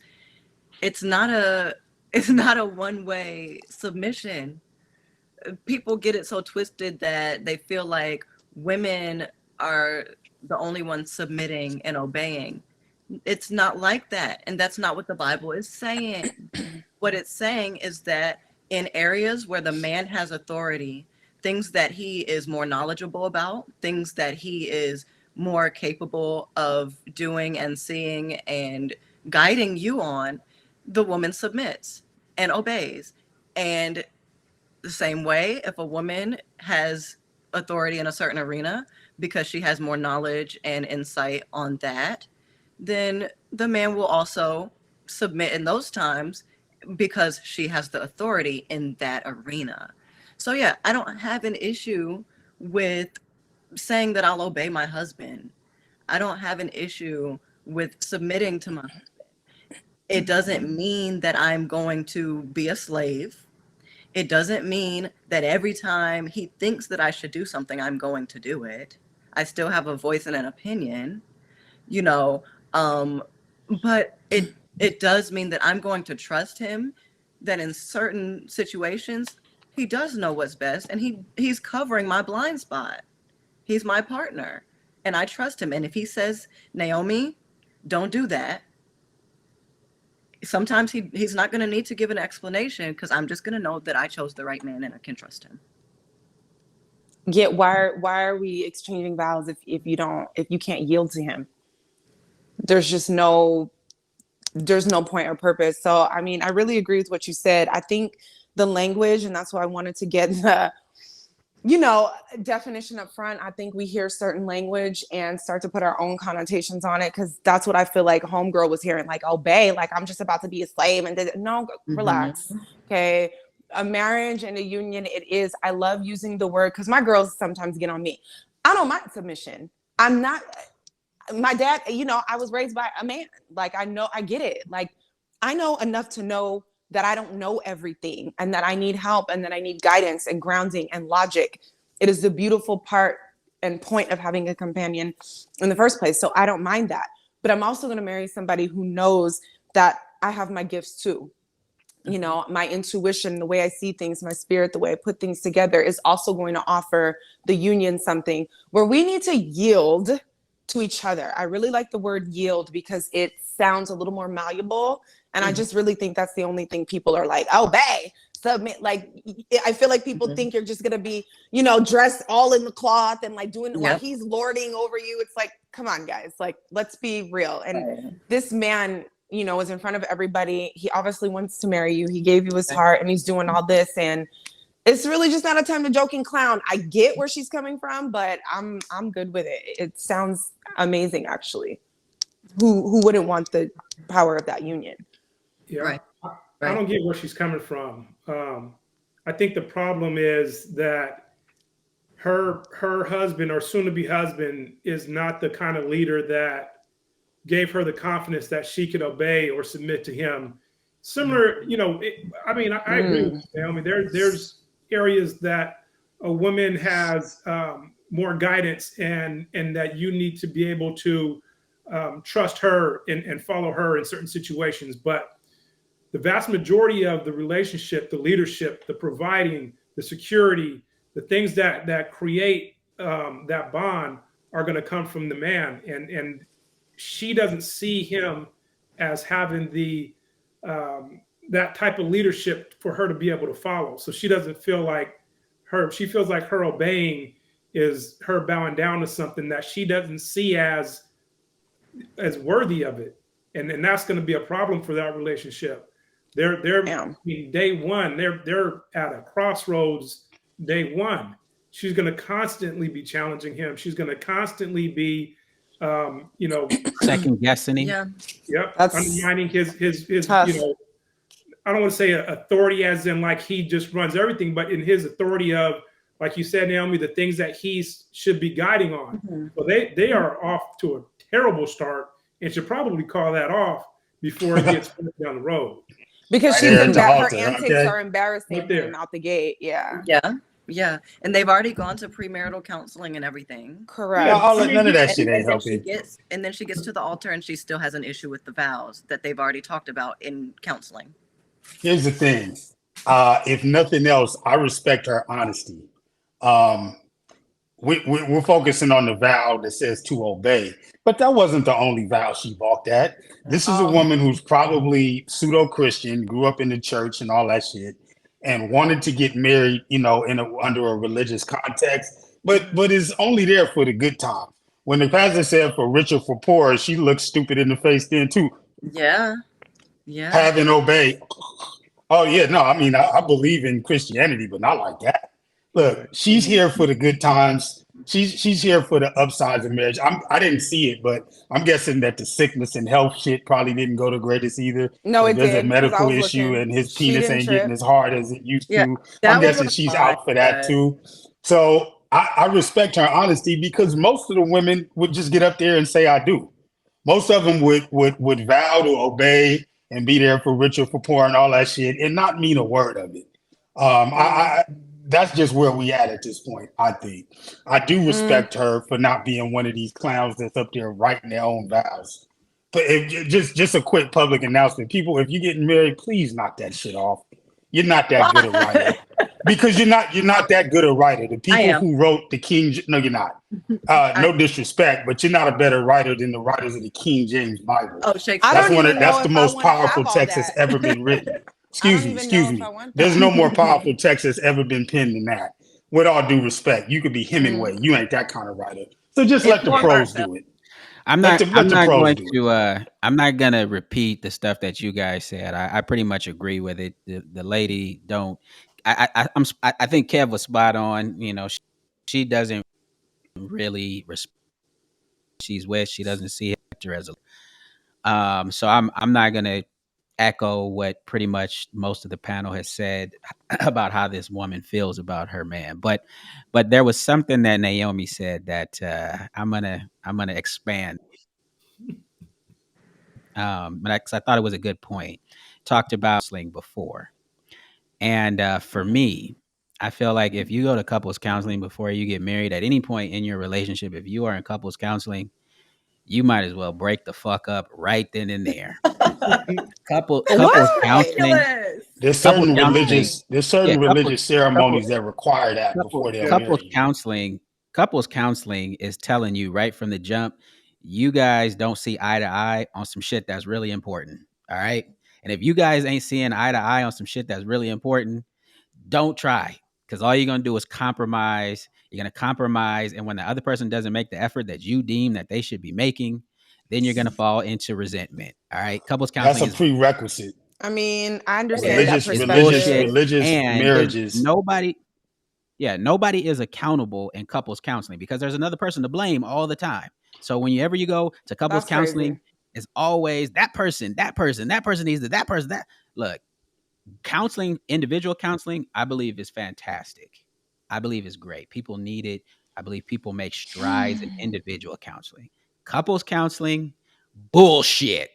It's not a one-way submission. People get it so twisted that they feel like women are the only ones submitting and obeying. It's not like that. And that's not what the Bible is saying. What it's saying is that in areas where the man has authority, things that he is more knowledgeable about, things that he is more capable of doing and seeing and guiding you on, the woman submits and obeys. And the same way, if a woman has authority in a certain arena because she has more knowledge and insight on that, then the man will also submit in those times because she has the authority in that arena. So yeah, I don't have an issue with saying that I'll obey my husband. I don't have an issue with submitting to my husband. It doesn't mean that I'm going to be a slave. It doesn't mean that every time he thinks that I should do something, I'm going to do it. I still have a voice and an opinion, but it does mean that I'm going to trust him, that in certain situations, he does know what's best, and he's covering my blind spot. He's my partner, and I trust him. And if he says, Naomi, don't do that, sometimes he's not going to need to give an explanation because I'm just going to know that I chose the right man and I can trust him. Yeah, why are we exchanging vows if you can't yield to him? There's no point or purpose. So I mean, I really agree with what you said. I think the language, and that's why I wanted to get the definition up front. I think we hear certain language and start to put our own connotations on it, because that's what I feel like homegirl was hearing, like obey, like I'm just about to be a slave. And no, relax. Okay. A marriage and a union, it is. I love using the word because my girls sometimes get on me. I don't mind submission. I'm not, my dad, I was raised by a man. Like, I know, I get it. Like, I know enough to know that I don't know everything and that I need help and that I need guidance and grounding and logic. It is the beautiful part and point of having a companion in the first place. So I don't mind that. But I'm also going to marry somebody who knows that I have my gifts too. you know, my intuition, the way I see things, my spirit, the way I put things together is also going to offer the union something where we need to yield to each other. I really like the word yield because it sounds a little more malleable. And I just really think that's the only thing people are like, obey, submit. Like, I feel like people think you're just going to be, you know, dressed all in the cloth and like doing like he's lording over you. It's like, come on, guys, like, let's be real. And this man, you know, was in front of everybody. He obviously wants to marry you. He gave you his heart and he's doing all this. And it's really just not a time to joke and clown. I get where she's coming from, but I'm good with it. It sounds amazing, actually. Who wouldn't want the power of that union? Yeah, right. I don't get where she's coming from. I think the problem is that her husband or soon-to-be husband is not the kind of leader that gave her the confidence that she could obey or submit to him. Similar, you know, I agree with you, Naomi. There's areas that a woman has more guidance and that you need to be able to trust her and follow her in certain situations. But the vast majority of the relationship, the leadership, the providing, the security, the things that create that bond are going to come from the man. And she doesn't see him as having the that type of leadership for her to be able to follow. So she doesn't feel like she feels like her obeying is her bowing down to something that she doesn't see as worthy of it. And that's going to be a problem for that relationship. They're I mean, day one, they're at a crossroads day one. She's going to constantly be challenging him. She's going to constantly be you know, second guessing. Yeah. Yep. Undermining his you know, I don't want to say authority as in like he just runs everything, but in his authority of, like you said, Naomi, the things that he should be guiding on. Well, they are off to a terrible start and should probably call that off before it gets down the road. Because her antics are embarrassing him out the gate. Yeah. Yeah, and they've already gone to premarital counseling and everything. Correct. Yeah, none of that shit ain't helping. And then she gets to the altar and she still has an issue with the vows that they've already talked about in counseling. Here's the thing. If nothing else, I respect her honesty. We're focusing on the vow that says to obey, but that wasn't the only vow she balked at. This is a woman who's probably pseudo-Christian, grew up in the church and all that shit, and wanted to get married, you know, under a religious context, but is only there for the good time. When the pastor said for rich or for poor, she looked stupid in the face then too. Yeah. Have and obey. Oh yeah, no, I mean, I believe in Christianity, but not like that. Look, she's here for the good times. She's here for the upsides of marriage. I didn't see it, but I'm guessing that the sickness and health shit probably didn't go the greatest either. No, it did. There's a medical issue and his penis ain't getting as hard as it used to. I'm guessing she's out for that too. So I respect her honesty because most of the women would just get up there and say, I do. Most of them would vow to obey and be there for rich or for poor and all that shit and not mean a word of it. That's just where we at this point, I think. I do respect her for not being one of these clowns that's up there writing their own vows. But just a quick public announcement. People, if you're getting married, please knock that shit off. You're not that good a writer. Because you're not that good a writer. The people who wrote the King, no, you're not. No disrespect, but you're not a better writer than the writers of the King James Bible. Oh, Shakespeare. That's the most powerful text that's ever been written. Excuse me. There's no more powerful text that's ever been penned than that. With all due respect, you could be Hemingway. You ain't that kind of writer. So just let the pros do it. I'm not gonna repeat the stuff that you guys said. I pretty much agree with it. The lady don't. I think Kev was spot on. You know, she doesn't really respect. She's with. She doesn't see Hector as a. So I'm not gonna echo what pretty much most of the panel has said about how this woman feels about her man. But there was something that Naomi said that I'm gonna expand. Because I thought it was a good point. Talked about counseling before, and for me, I feel like if you go to couples counseling before you get married, at any point in your relationship, if you are in couples counseling, you might as well break the fuck up right then and there. couples What? counseling. Ridiculous. There's Couples certain counseling. religious Couples ceremonies that require that before they'll marry you. Couples counseling is telling you right from the jump, you guys don't see eye to eye on some shit that's really important. All right. And if you guys ain't seeing eye to eye on some shit that's really important, don't try. Because all you're going to do is compromise. You're going to compromise. And when the other person doesn't make the effort that you deem that they should be making, then you're going to fall into resentment. All right. Couples That's counseling a prerequisite. I mean, I understand that Religious perspective. and marriages. nobody is accountable in couples counseling because there's another person to blame all the time. So whenever you go to couples That's counseling, crazy. it's always that person needs to, that person, that. Look, counseling, individual counseling, I believe is fantastic. I believe is great. People need it. I believe people make strides in individual counseling. Couples counseling, bullshit.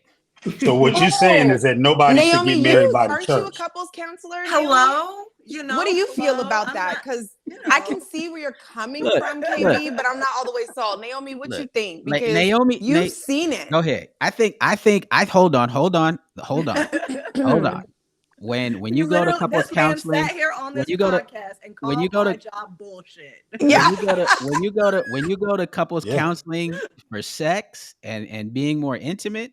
So what you're saying is that nobody should Naomi, get married by the aren't you a church. couples counselor? Hello? You know, What do you feel hello? about I'm that? not- Because you know. I can see where you're coming Look, from, KB, but I'm not all the way sold. Naomi, what you think? like Because Naomi, you've seen it. Go ahead. I think hold on. When you go to couples this man counseling, sat here on when this you go to podcast and when called you go my to job bullshit. Yeah. when you go to couples Yeah. counseling for sex and being more intimate,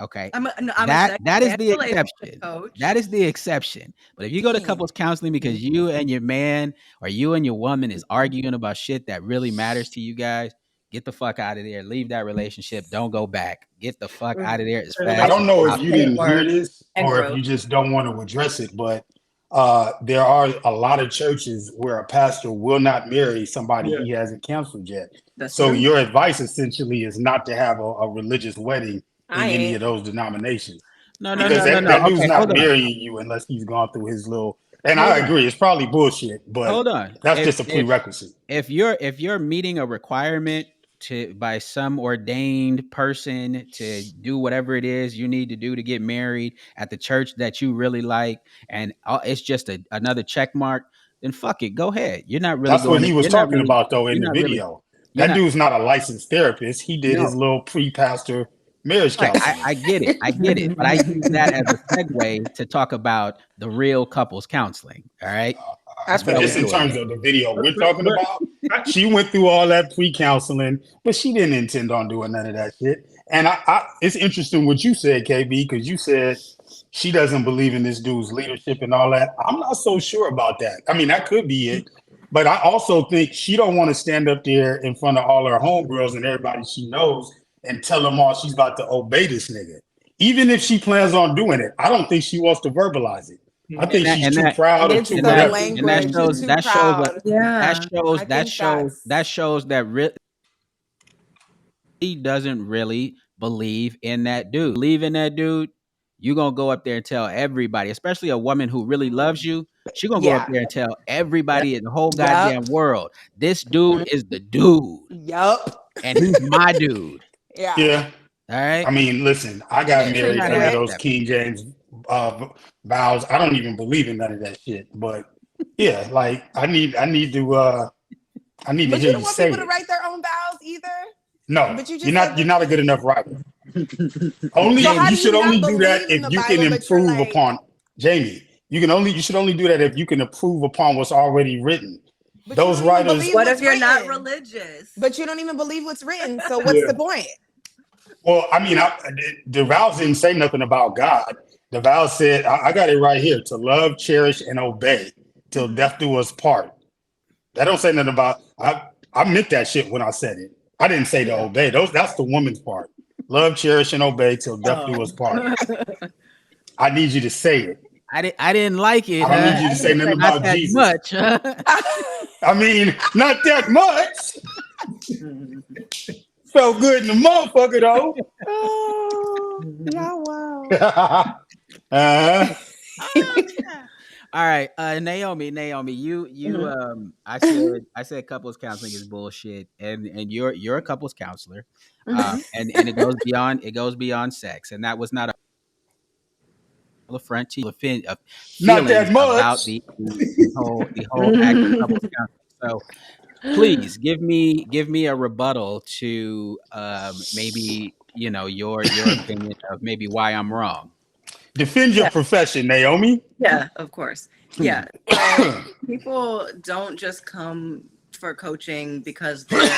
okay, I'm that is the and relationship exception. coach. That is the exception. But if you go to couples counseling because you and your man or you and your woman is arguing about shit that really matters to you guys, get the fuck out of there. Leave that relationship. Don't go back. Get the fuck out of there as fast. I don't know as if you possible. didn't hear this and or if growth. you just don't want to address it, but there are a lot of churches where a pastor will not marry somebody he hasn't counseled yet. That's So true. your advice essentially is not to have a religious wedding in any of those denominations. No. Because that dude's Okay, not hold on. marrying you unless he's gone through his little. And I agree, it's probably bullshit, but Hold on. that's just a prerequisite. If you're meeting a requirement by some ordained person to do whatever it is you need to do to get married at the church that you really like, and it's just another check mark, then fuck it, go ahead. You're not really That's what he was talking about though in the video. That dude's not a licensed therapist. He did his little pre-pastor marriage counseling. I get it. But I use that as a segue to talk about the real couples counseling. All right. But just in terms of the video we're talking about, she went through all that pre-counseling, but she didn't intend on doing none of that shit. And it's interesting what you said, KB, because you said she doesn't believe in this dude's leadership and all that. I'm not so sure about that. I mean, that could be it. But I also think she don't want to stand up there in front of all her homegirls and everybody she knows and tell them all she's about to obey this nigga. Even if she plans on doing it, I don't think she wants to verbalize it. I think she's too proud or too whatever. And that shows that he doesn't really believe in that dude. Believe in that dude, you're gonna go up there and tell everybody, especially a woman who really loves you. She's gonna go up there and tell everybody in the whole goddamn world, this dude is the dude. Yup. And he's my dude. Yeah. All right. I mean, listen, I got married under those King James vows. I don't even believe in none of that shit. But yeah, like I need to But hear you you don't want say people it. to write their own vows either. No, But you're not a good enough writer. You should only do that if you can improve upon Jamie. You should only do that if you can improve upon what's already written. But those writers. What if you're not religious? But you don't even believe what's written. So what's the point? Well, I mean, the vows didn't say nothing about God. The vows said, I got it right here, to love, cherish, and obey till death do us part. That don't say nothing about, I meant that shit when I said it. I didn't say to obey. That's the woman's part. Love, cherish, and obey till death do us part. I need you to say it. I didn't like it. I don't need you to say nothing about Jesus. Much. I mean, not that much. Felt good in the motherfucker though. Oh, yeah, wow. All right, Naomi, you I said couples counseling is bullshit, and you're a couples counselor, and it goes beyond sex, and that was not a front to feelings not that much about the whole act of couples counseling. So please give me a rebuttal to maybe your opinion of maybe why I'm wrong. Defend your profession, Naomi. Yeah, of course. Yeah. So people don't just come for coaching because they're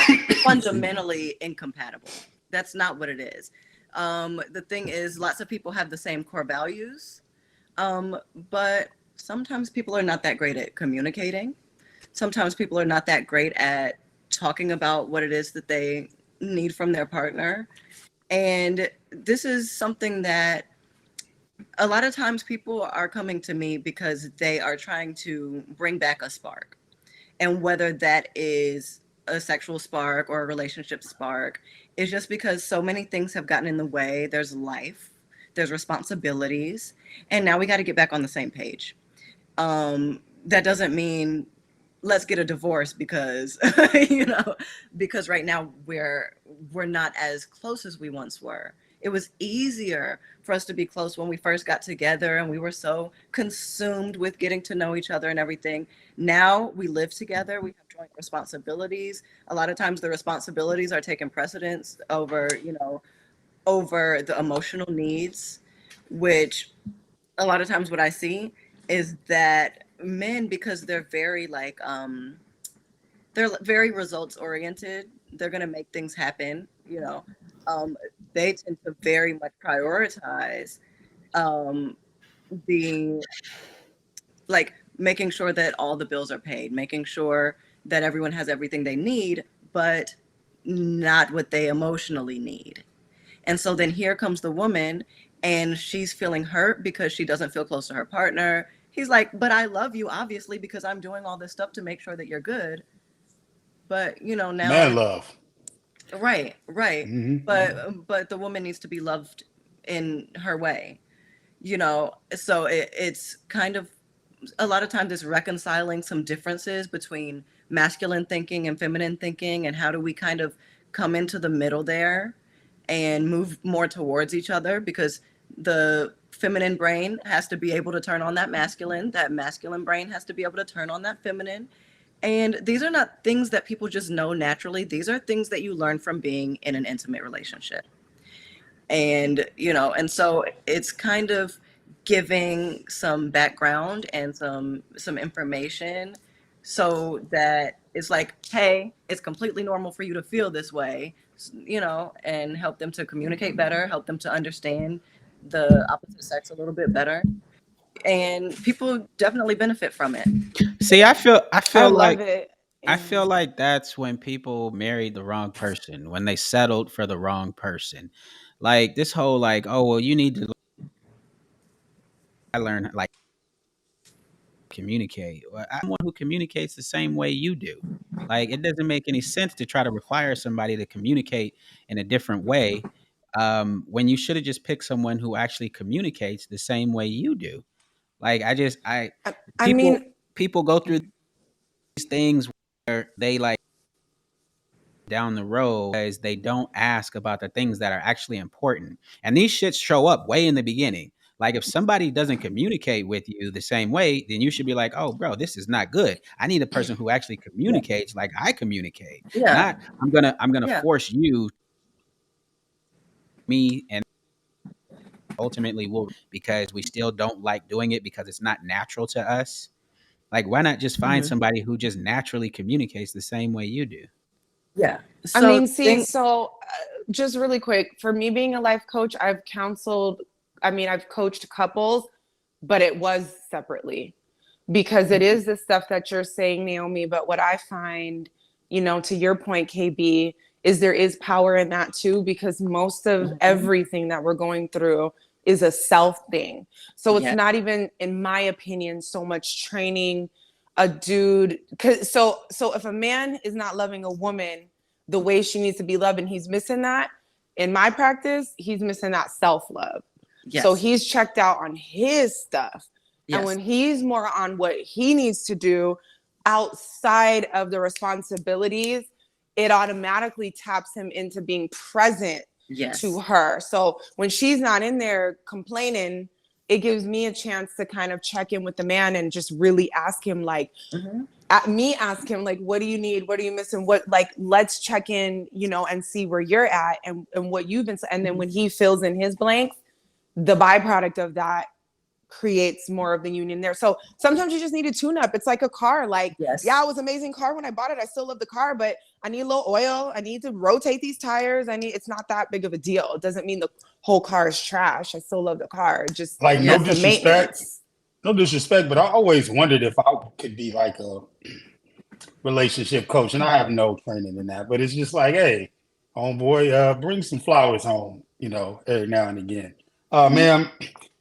fundamentally incompatible. That's not what it is. The thing is, lots of people have the same core values, but sometimes people are not that great at communicating. Sometimes people are not that great at talking about what it is that they need from their partner. And this is something that a lot of times people are coming to me because they are trying to bring back a spark. And whether that is a sexual spark or a relationship spark, is just because so many things have gotten in the way. There's life, there's responsibilities, and now we got to get back on the same page. That doesn't mean let's get a divorce because because right now we're not as close as we once were. It was easier for us to be close when we first got together and we were so consumed with getting to know each other and everything. Now we live together, we have joint responsibilities. A lot of times the responsibilities are taking precedence over the emotional needs, which a lot of times what I see is that men, because they're very they're very results oriented, they're going to make things happen, they tend to very much prioritize the making sure that all the bills are paid, making sure that everyone has everything they need, but not what they emotionally need. And so then here comes the woman and she's feeling hurt because she doesn't feel close to her partner. He's like, but I love you, obviously, because I'm doing all this stuff to make sure that you're good. But, now. Man love. Right. Mm-hmm. But the woman needs to be loved in her way, so it's kind of a lot of times it's reconciling some differences between masculine thinking and feminine thinking, and how do we kind of come into the middle there and move more towards each other, because the feminine brain has to be able to turn on that masculine brain has to be able to turn on that feminine. And these are not things that people just know naturally. These are things that you learn from being in an intimate relationship. And, and so it's kind of giving some background and some information so that it's like, hey, it's completely normal for you to feel this way, and help them to communicate better, help them to understand the opposite sex a little bit better. And people definitely benefit from it. See, I feel like love it. I feel like that's when people married the wrong person, when they settled for the wrong person. Like this whole oh well, you need to learn communicate. Well, I'm one who communicates the same way you do. Like it doesn't make any sense to try to require somebody to communicate in a different way when you should have just picked someone who actually communicates the same way you do. Like people go through these things where they down the road because they don't ask about the things that are actually important. And these shits show up way in the beginning. Like if somebody doesn't communicate with you the same way, then you should be like, oh, bro, this is not good. I need a person who actually communicates like I communicate. Yeah. Not I'm gonna force you me and ultimately will, because we still don't like doing it because it's not natural to us. Like why not just find somebody who just naturally communicates the same way you do? Yeah. So just really quick, for me being a life coach, I've coached couples, but it was separately, because it is the stuff that you're saying, Naomi. But what I find, to your point, KB, is there is power in that too, because most of everything that we're going through is a self thing. So it's not even, in my opinion, so much training a dude. So if a man is not loving a woman the way she needs to be loved, and he's missing that, in my practice, he's missing that self-love. Yes. So he's checked out on his stuff. Yes. And when he's more on what he needs to do outside of the responsibilities, it automatically taps him into being present to her. So when she's not in there complaining, it gives me a chance to kind of check in with the man and just really ask him me ask him, like, what do you need? What are you missing? What, like, let's check in, you know, and see where you're at and what you've been. And then when he fills in his blanks, the byproduct of that creates more of the union there. So sometimes you just need a tune up. It's like a car. Like, yeah, it was an amazing car when I bought it. I still love the car, but I need a little oil. I need to rotate these tires. It's not that big of a deal. It doesn't mean the whole car is trash. I still love the car. Just like, no disrespect. No disrespect, but I always wondered if I could be like a relationship coach, and I have no training in that, but it's just like, hey, homeboy, bring some flowers home, you know, every now and again. Ma'am,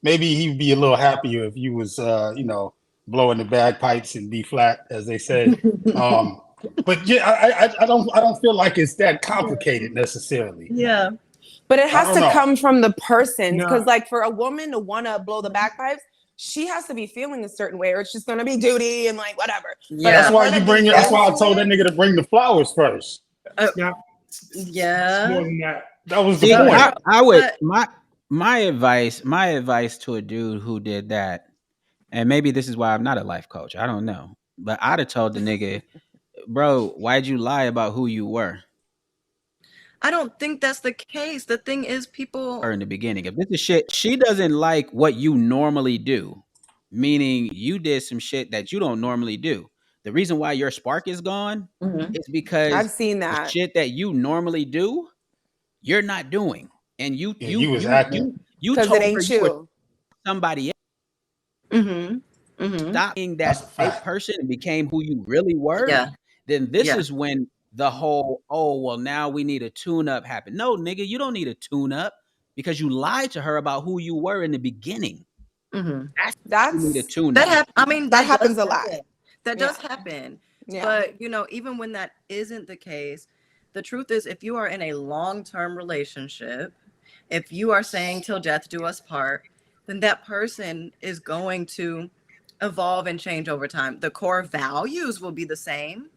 maybe he'd be a little happier if you was, you know, blowing the bagpipes and B flat, as they say. But yeah, I don't feel like it's that complicated necessarily. Yeah. But it has to come from the person, because like for a woman to want to blow the bagpipes, she has to be feeling a certain way, or it's just gonna be duty and like whatever. Yeah, that's why you bring it. That's why I told that nigga to bring the flowers first. Yeah, more than that. That was the point. I would my advice to a dude who did that, and maybe this is why I'm not a life coach. I don't know, but I'd have told the nigga, bro, why'd you lie about who you were? I don't think that's the case. The thing is, people in the beginning, if this is shit, she doesn't like what you normally do, meaning you did some shit that you don't normally do. The reason why your spark is gone is because I've seen that the shit that you normally do, you're not doing, and you was acting because it ain't you. Somebody else. Stop being that fake person and became who you really were. Then this is when the whole, oh, well, now we need a tune-up happen. No, nigga, you don't need a tune-up because you lied to her about who you were in the beginning. That's you need a tune-up. That happens a lot. That does happen. But, you know, even when that isn't the case, the truth is, if you are in a long-term relationship, if you are saying till death do us part, then that person is going to evolve and change over time. The core values will be the same,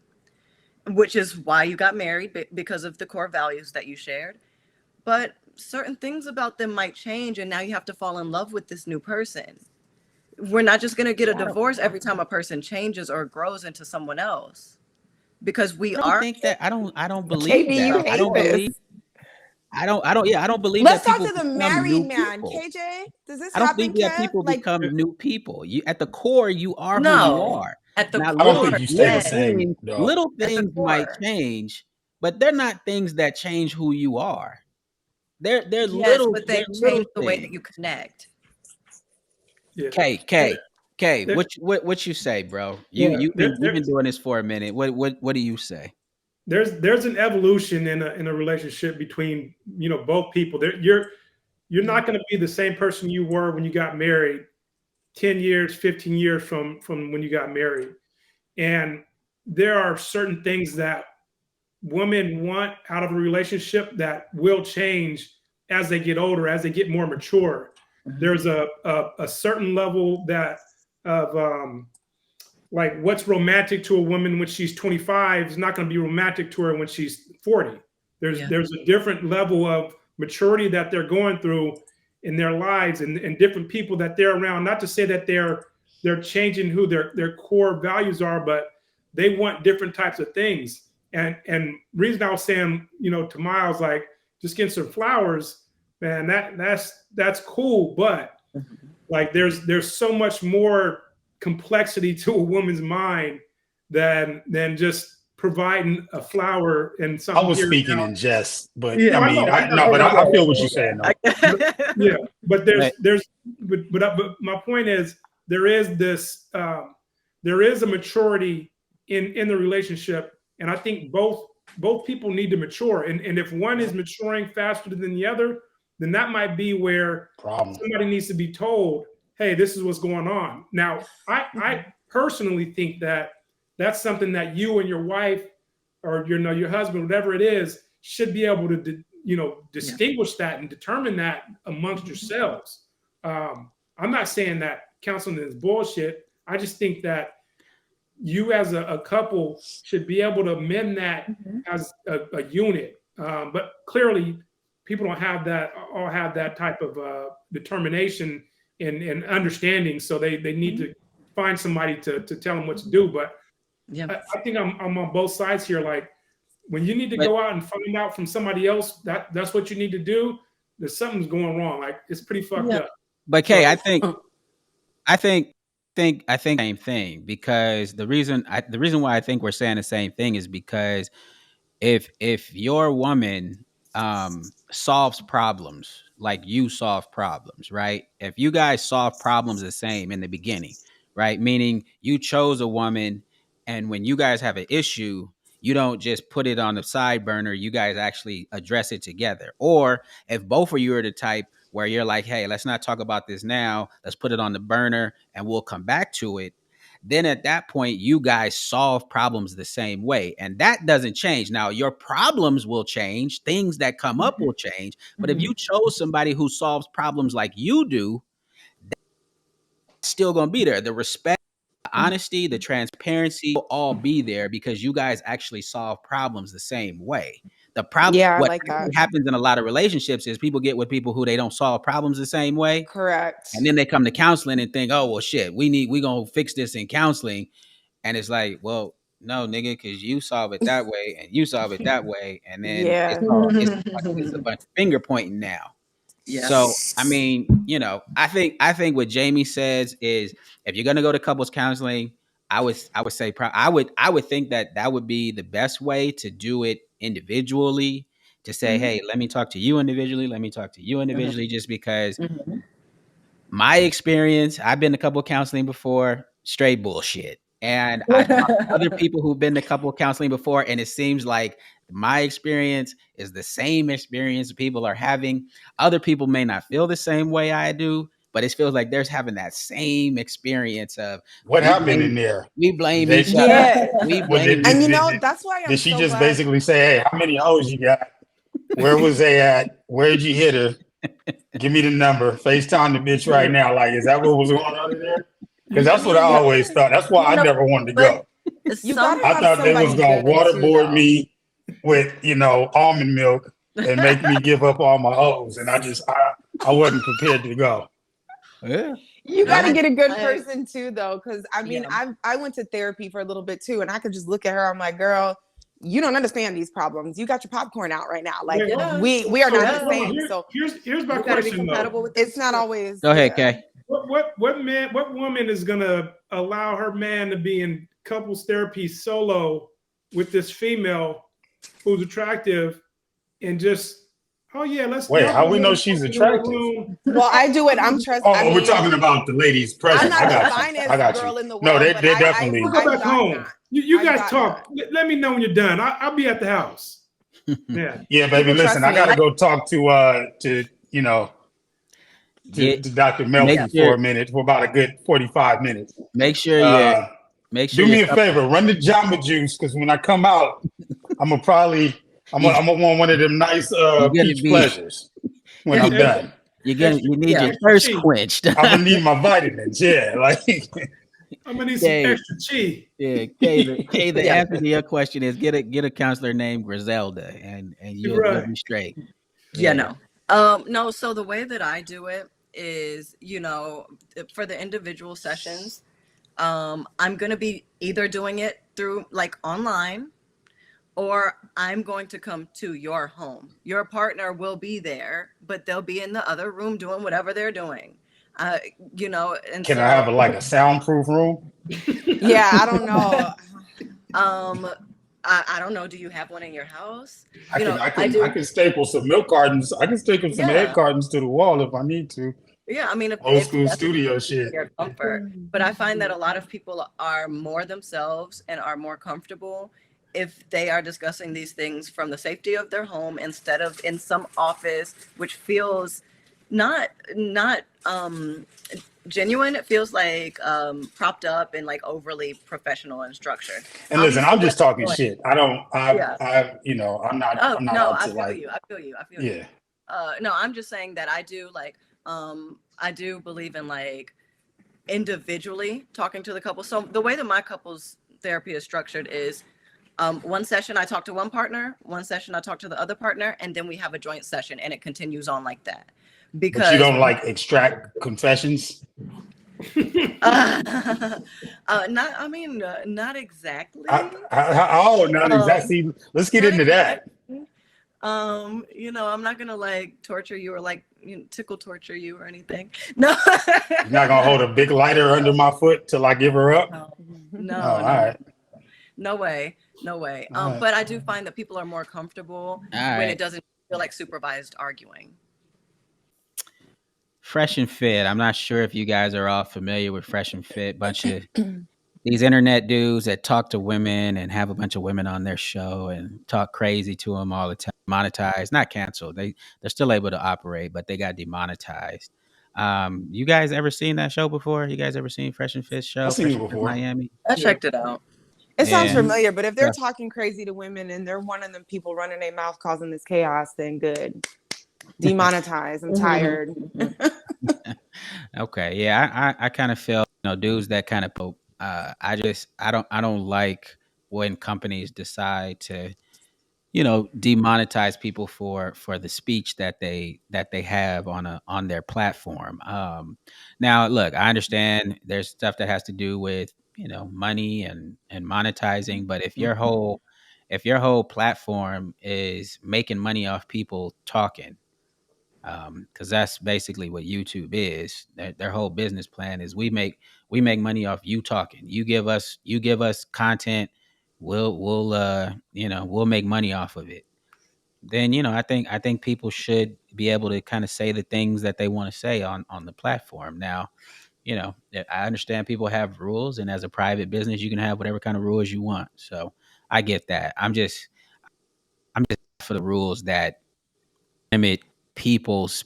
which is why you got married, because of the core values that you shared. But certain things about them might change, and now you have to fall in love with this new person. We're not just going to get a divorce every time a person changes or grows into someone else, because I don't believe that. I don't believe Let's that. Let's talk to the married man, people. KJ. Does this I don't happen, think that people become new people. You, at the core, you are who you are. At the core, I don't think you stay the same. Little things might change, but they're not things that change who you are. They're little, but they change the way that you connect. K, what you say, bro? You've been doing this for a minute. What do you say? There's an evolution in a relationship between, you know, both people. You're not going to be the same person you were when you got married 10 years, 15 years from when you got married. And there are certain things that women want out of a relationship that will change as they get older, as they get more mature. There's a certain level that of like what's romantic to a woman when she's 25 is not going to be romantic to her when she's 40. There's a different level of maturity that they're going through in their lives, and different people that they're around. Not to say that they're changing who their core values are, but they want different types of things. And reason I was saying, you know, to Miles, like, just getting some flowers, man, that's cool, but like there's so much more complexity to a woman's mind than just providing a flower and something. I was speaking in jest, but I feel what you're saying. But my point is, there is a maturity in the relationship, and I think both people need to mature. And if one is maturing faster than the other, then that might be where somebody needs to be told, hey, this is what's going on. Now, I personally think that that's something that you and your wife, or your husband, whatever it is, should be able to distinguish that and determine that amongst yourselves. I'm not saying that counseling is bullshit. I just think that you as a couple should be able to mend that as a unit. But clearly, people don't have that type of determination and understanding. So they need to find somebody to tell them what to do. But Yeah. I think I'm on both sides here. Like when you need to go out and find out from somebody else that's what you need to do, there's something's going wrong. Like it's pretty fucked up. But Kay, I think same thing, because the reason why I think we're saying the same thing is because if your woman solves problems like you solve problems, right? If you guys solve problems the same in the beginning, right? Meaning you chose a woman, and when you guys have an issue, you don't just put it on the side burner, you guys actually address it together. Or if both of you are the type where you're like, hey, let's not talk about this now, let's put it on the burner and we'll come back to it, then at that point, you guys solve problems the same way. And that doesn't change. Now, your problems will change. Things that come up will change. But if you chose somebody who solves problems like you do, that's still going to be there. The respect, the honesty, the transparency will all be there because you guys actually solve problems the same way. The problem, Yeah, I what like that. happens in a lot of relationships is people get with people who they don't solve problems the same way. Correct. And then they come to counseling and think, oh, well, shit, we going to fix this in counseling. And it's like, well, no, nigga, because you solve it that way and you solve it that way. And then Yeah. it's a bunch of finger pointing now. Yeah. So, I mean, you know, I think what Jamie says is if you're going to go to couples counseling, I would say I would think that would be the best way to do it individually, to say, hey, let me talk to you individually. Let me talk to you individually, just because my experience, I've been to couple counseling before, straight bullshit. And I've talked to other people who've been to couple counseling before, and it seems like my experience is the same experience people are having. Other people may not feel the same way I do, but it feels like they're having that same experience of What happened in there? we blame They- each other. Yeah. We Well, blame And you did- know, did- that's why I'm Did she so just glad. basically say, hey, how many hoes you got? Where was they at? Where'd you hit her? Give me the number. FaceTime the bitch right now. Like, is that what was going on in there? Because that's what I always thought. That's why I never wanted to go. You gotta have I thought they was somebody going to good too, waterboard though. me with, almond milk and make me give up all my hoes. And I wasn't prepared to go. Yeah. You got to I- get a good I- person too, though, because I mean, Yeah. I went to therapy for a little bit too, and I could just look at her. I'm like, girl, you don't understand these problems. You got your popcorn out right now. Like Yeah. we are not the Well, same. So here's my You gotta be question compatible though. with it's not always. Go ahead, yeah. Kay. What woman is gonna allow her man to be in couples therapy solo with this female who's attractive and just, oh yeah, let's Wait, how we know let's she's go to her attractive? room. Well, I do it. I'm trusting. Oh, we're talking about the ladies I'm present. not I the got you. finest I got girl you. in the world. No, they but definitely. We'll go I've back home. gotten that. You I've guys gotten talk. Let me know when you're done. I'll be at the house. Yeah. Yeah, baby, People listen, trust I me. got to go talk to Get Dr. Melfi make for sure a minute, for about a good 45 minutes. make sure Uh, you do me a favor, run the Jamba Juice, because when I come out, I'm gonna want one of them nice gonna peach be- pleasures when I'm done. you need Yeah. your thirst quenched. I'm gonna need my vitamins. Yeah, like I'm gonna need some Dave. extra cheese. Yeah, Kay, the Yeah. answer to your question is get a counselor named Griselda, and you'll Right. be straight. Yeah, no. No, so the way that I do it is, for the individual sessions, I'm going to be either doing it through like online, or I'm going to come to your home. Your partner will be there, but they'll be in the other room doing whatever they're doing. And can so, I have a soundproof room? Yeah, I don't know. I don't know. Do you have one in your house? I do. can staple some milk cartons. I can staple some egg cartons to the wall if I need to. Yeah, I mean, if Old school that's studio shit. your comfort. But I find that a lot of people are more themselves and are more comfortable if they are discussing these things from the safety of their home instead of in some office, which feels not genuine. It feels like propped up and like overly professional and structured. And listen, I'm just talking shit. I'm not Oh, no, out I to feel you. I feel you. yeah. No, I'm just saying that I do I do believe in like individually talking to the couple. So the way that my couples therapy is structured is one session I talk to one partner, one session I talk to the other partner, and then we have a joint session and it continues on like that. Because But you don't like extract confessions? Not exactly. Not exactly. Let's get into that. I'm not gonna like torture you or like tickle torture you or anything. No. You're not gonna hold a big lighter under my foot till I give her up. No, all right. No way. Right. But I do find that people are more comfortable when it doesn't feel like supervised arguing. Fresh and Fit. I'm not sure if you guys are all familiar with Fresh and Fit. Bunch of these internet dudes that talk to women and have a bunch of women on their show and talk crazy to them all the time. Monetized, not canceled. They're still able to operate, but they got demonetized. You guys ever seen that show before? You guys ever seen Fresh and Fit's show? I've seen it before. Miami. I checked it out. It sounds familiar, but if they're talking crazy to women and they're one of them people running their mouth causing this chaos, then good. Demonetize. I'm tired. Okay, yeah, I kind of feel dudes that kind of I don't like when companies decide to demonetize people for the speech that they have on their platform. Now look, I understand there's stuff that has to do with money and monetizing, but if your whole platform is making money off people talking, because that's basically what YouTube is. Their whole business plan is we make money off you talking. You give us content, we'll make money off of it. Then I think people should be able to kind of say the things that they want to say on the platform. Now, I understand people have rules, and as a private business, you can have whatever kind of rules you want. So I get that. I'm just for the rules that limit people's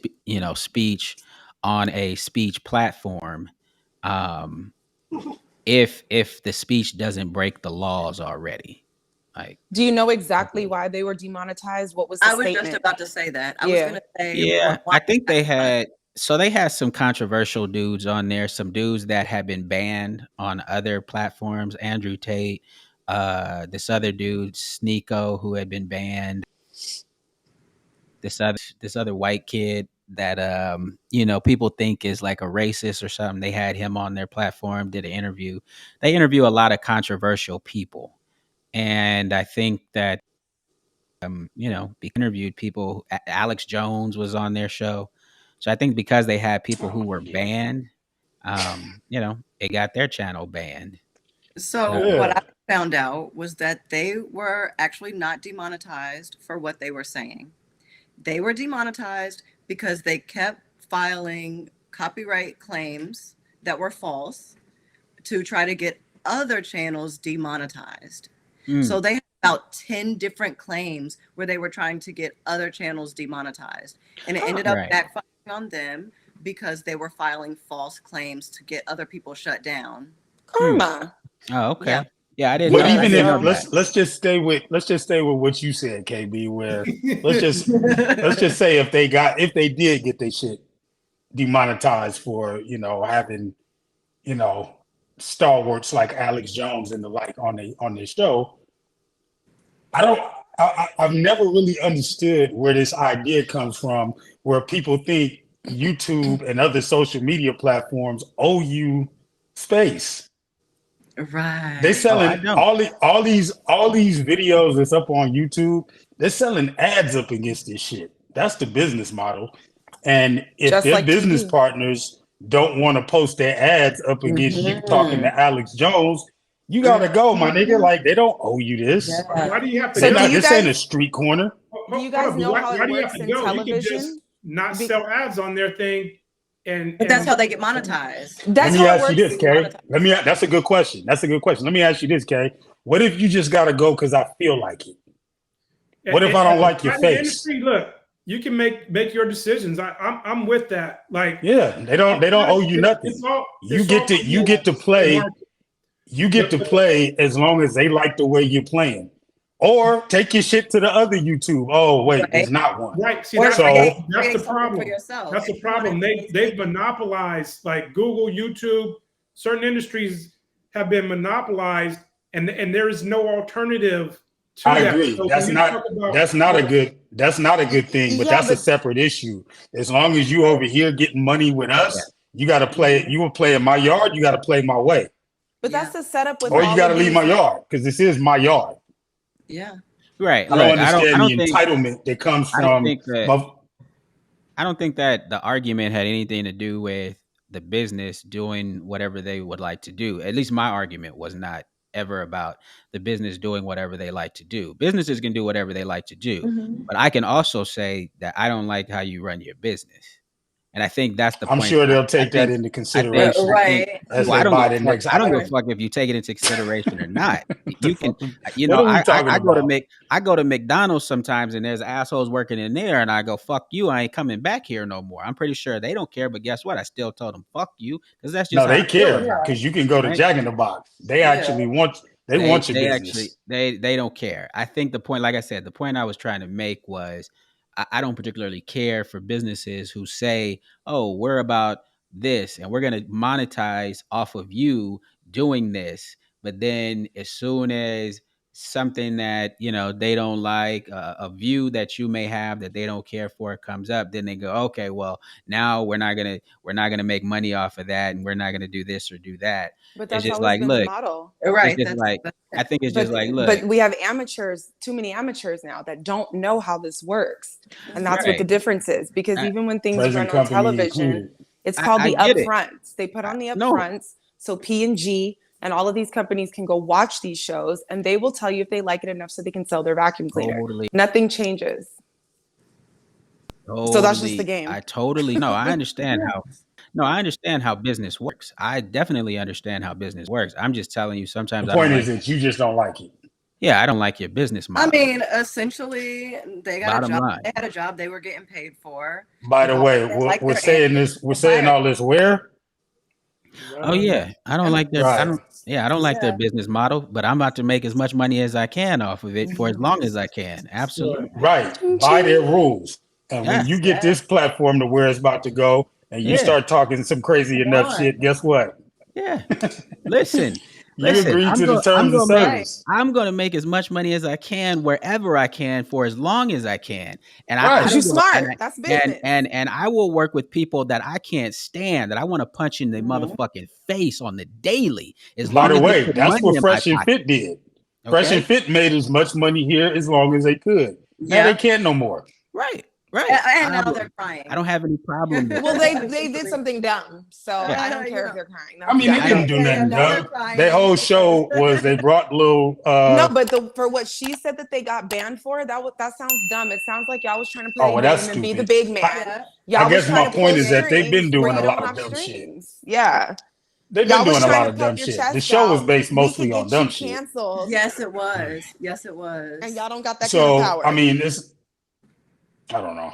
speech on a speech platform, if the speech doesn't break the laws already. Like, do you know exactly why they were demonetized? What was the statement? I was just about to say that. I was gonna say I think they had some controversial dudes on there, some dudes that had been banned on other platforms. Andrew Tate, this other dude Sneeko, who had been banned, this other white kid that people think is like a racist or something. They had him on their platform, did an interview. They interview a lot of controversial people, and I think that interviewed people. Alex Jones was on their show, so I think because they had people who were banned, it got their channel banned. So what I found out was that they were actually not demonetized for what they were saying. They were demonetized because they kept filing copyright claims that were false to try to get other channels demonetized. So they had about 10 different claims where they were trying to get other channels demonetized. And it ended up backfiring on them because they were filing false claims to get other people shut down. Karma. Oh, okay. Yeah, I didn't. But even if let's just stay with what you said, KB. Where let's just say if they did get their shit demonetized for having stalwarts like Alex Jones and the like on their show, I've never really understood where this idea comes from, where people think YouTube and other social media platforms owe you space. Right. They selling all these videos that's up on YouTube. They're selling ads up against this shit. That's the business model. And if just their business partners don't want to post their ads up against you talking to Alex Jones, you gotta go, my nigga. Like, they don't owe you this. Yeah. Why do you have to? This ain't a street corner. Do you guys know how it works in television? You can just not sell ads on their thing. But that's how they get monetized. Let me ask you this, Kay. That's a good question. Let me ask you this, Kay. What if you just gotta go because I feel like it? What if I don't like your face? Industry, look, you can make your decisions. I'm with that. Like, yeah, they don't owe you nothing. You get to play. You get to play as long as they like the way you're playing. Or take your shit to the other YouTube. Oh, wait, there's not one. Right. See, that's the problem. That's the problem. They've monopolized, like Google, YouTube, certain industries have been monopolized, and there is no alternative to that. I agree. So that's not a good thing, but that's a separate issue. As long as you over here getting money with us, You got to play. You will play in my yard. You got to play my way, But that's the setup with or all you got to of leave these. my yard because this is my yard. Yeah. Right. I don't Look, understand the think, entitlement that comes I don't from. think that I don't think that the argument had anything to do with the business doing whatever they would like to do. At least my argument was not ever about the business doing whatever they like to do. Businesses can do whatever they like to do, but I can also say that I don't like how you run your business. And I think that's the I'm point. sure they'll take that into consideration as well, they buy the fuck, next I don't give a item. fuck if you take it into consideration or not. You can, What are we talking about? I go to McDonald's sometimes and there's assholes working in there and I go, fuck you, I ain't coming back here no more. I'm pretty sure they don't care, but guess what? I still told them, fuck you, because that's just No, they care because you can go to Jack in the Box. They actually want your business. They don't care. I think the point, like I said, the point I was trying to make was I don't particularly care for businesses who say, oh, we're about this and we're going to monetize off of you doing this. But then as soon as something that, you know, they don't like, a view that you may have that they don't care for comes up, then they go, okay, well, now we're not going to make money off of that. And we're not going to do this or do that. But that's it's just always like, been look, the model. Right. It's just I think it's just like, look. But we have amateurs, too many amateurs now that don't know how this works. And that's what the difference is. Because even when things run on television, it's called the upfronts. They put on the upfronts. So P&G and all of these companies can go watch these shows and they will tell you if they like it enough so they can sell their vacuum cleaner. Nothing changes. So that's just the game. I understand I understand how business works. I definitely understand how business works. I'm just telling you sometimes the point is that you just don't like it. Yeah, I don't like your business model. I mean, essentially, they got Bottom a job. line. They had a job they were getting paid for. By the way, we're saying this. We're saying all this where? Oh yeah, I don't like their. I don't like their business model, but I'm about to make as much money as I can off of it for as long as I can. Absolutely. Right. By their rules. And when you get this platform to where it's about to go, and you start talking some crazy enough shit, guess what? Yeah. Listen. You agree to the terms of service. I'm going to make as much money as I can wherever I can for as long as I can. And you're smart. That's business. And I will work with people that I can't stand, that I want to punch in the motherfucking face on the daily. By the way, that's what Fresh and Fit did. Okay? Fresh and Fit made as much money here as long as they could. Now they can't no more. Right. And now they're crying. I don't have any problem with well, they did something dumb. So I don't care if they're crying. I mean, they didn't do nothing dumb. Their whole show was they brought little... No, but for what she said that they got banned for, that sounds dumb. It sounds like y'all was trying to play a game and be the big man. I guess my point is that they've been doing a lot of dumb shit. Yeah. They've been doing a lot of dumb shit. The show was based mostly on dumb shit. Yes, it was. Yes, it was. And y'all don't got that kind of power. I mean, I don't know.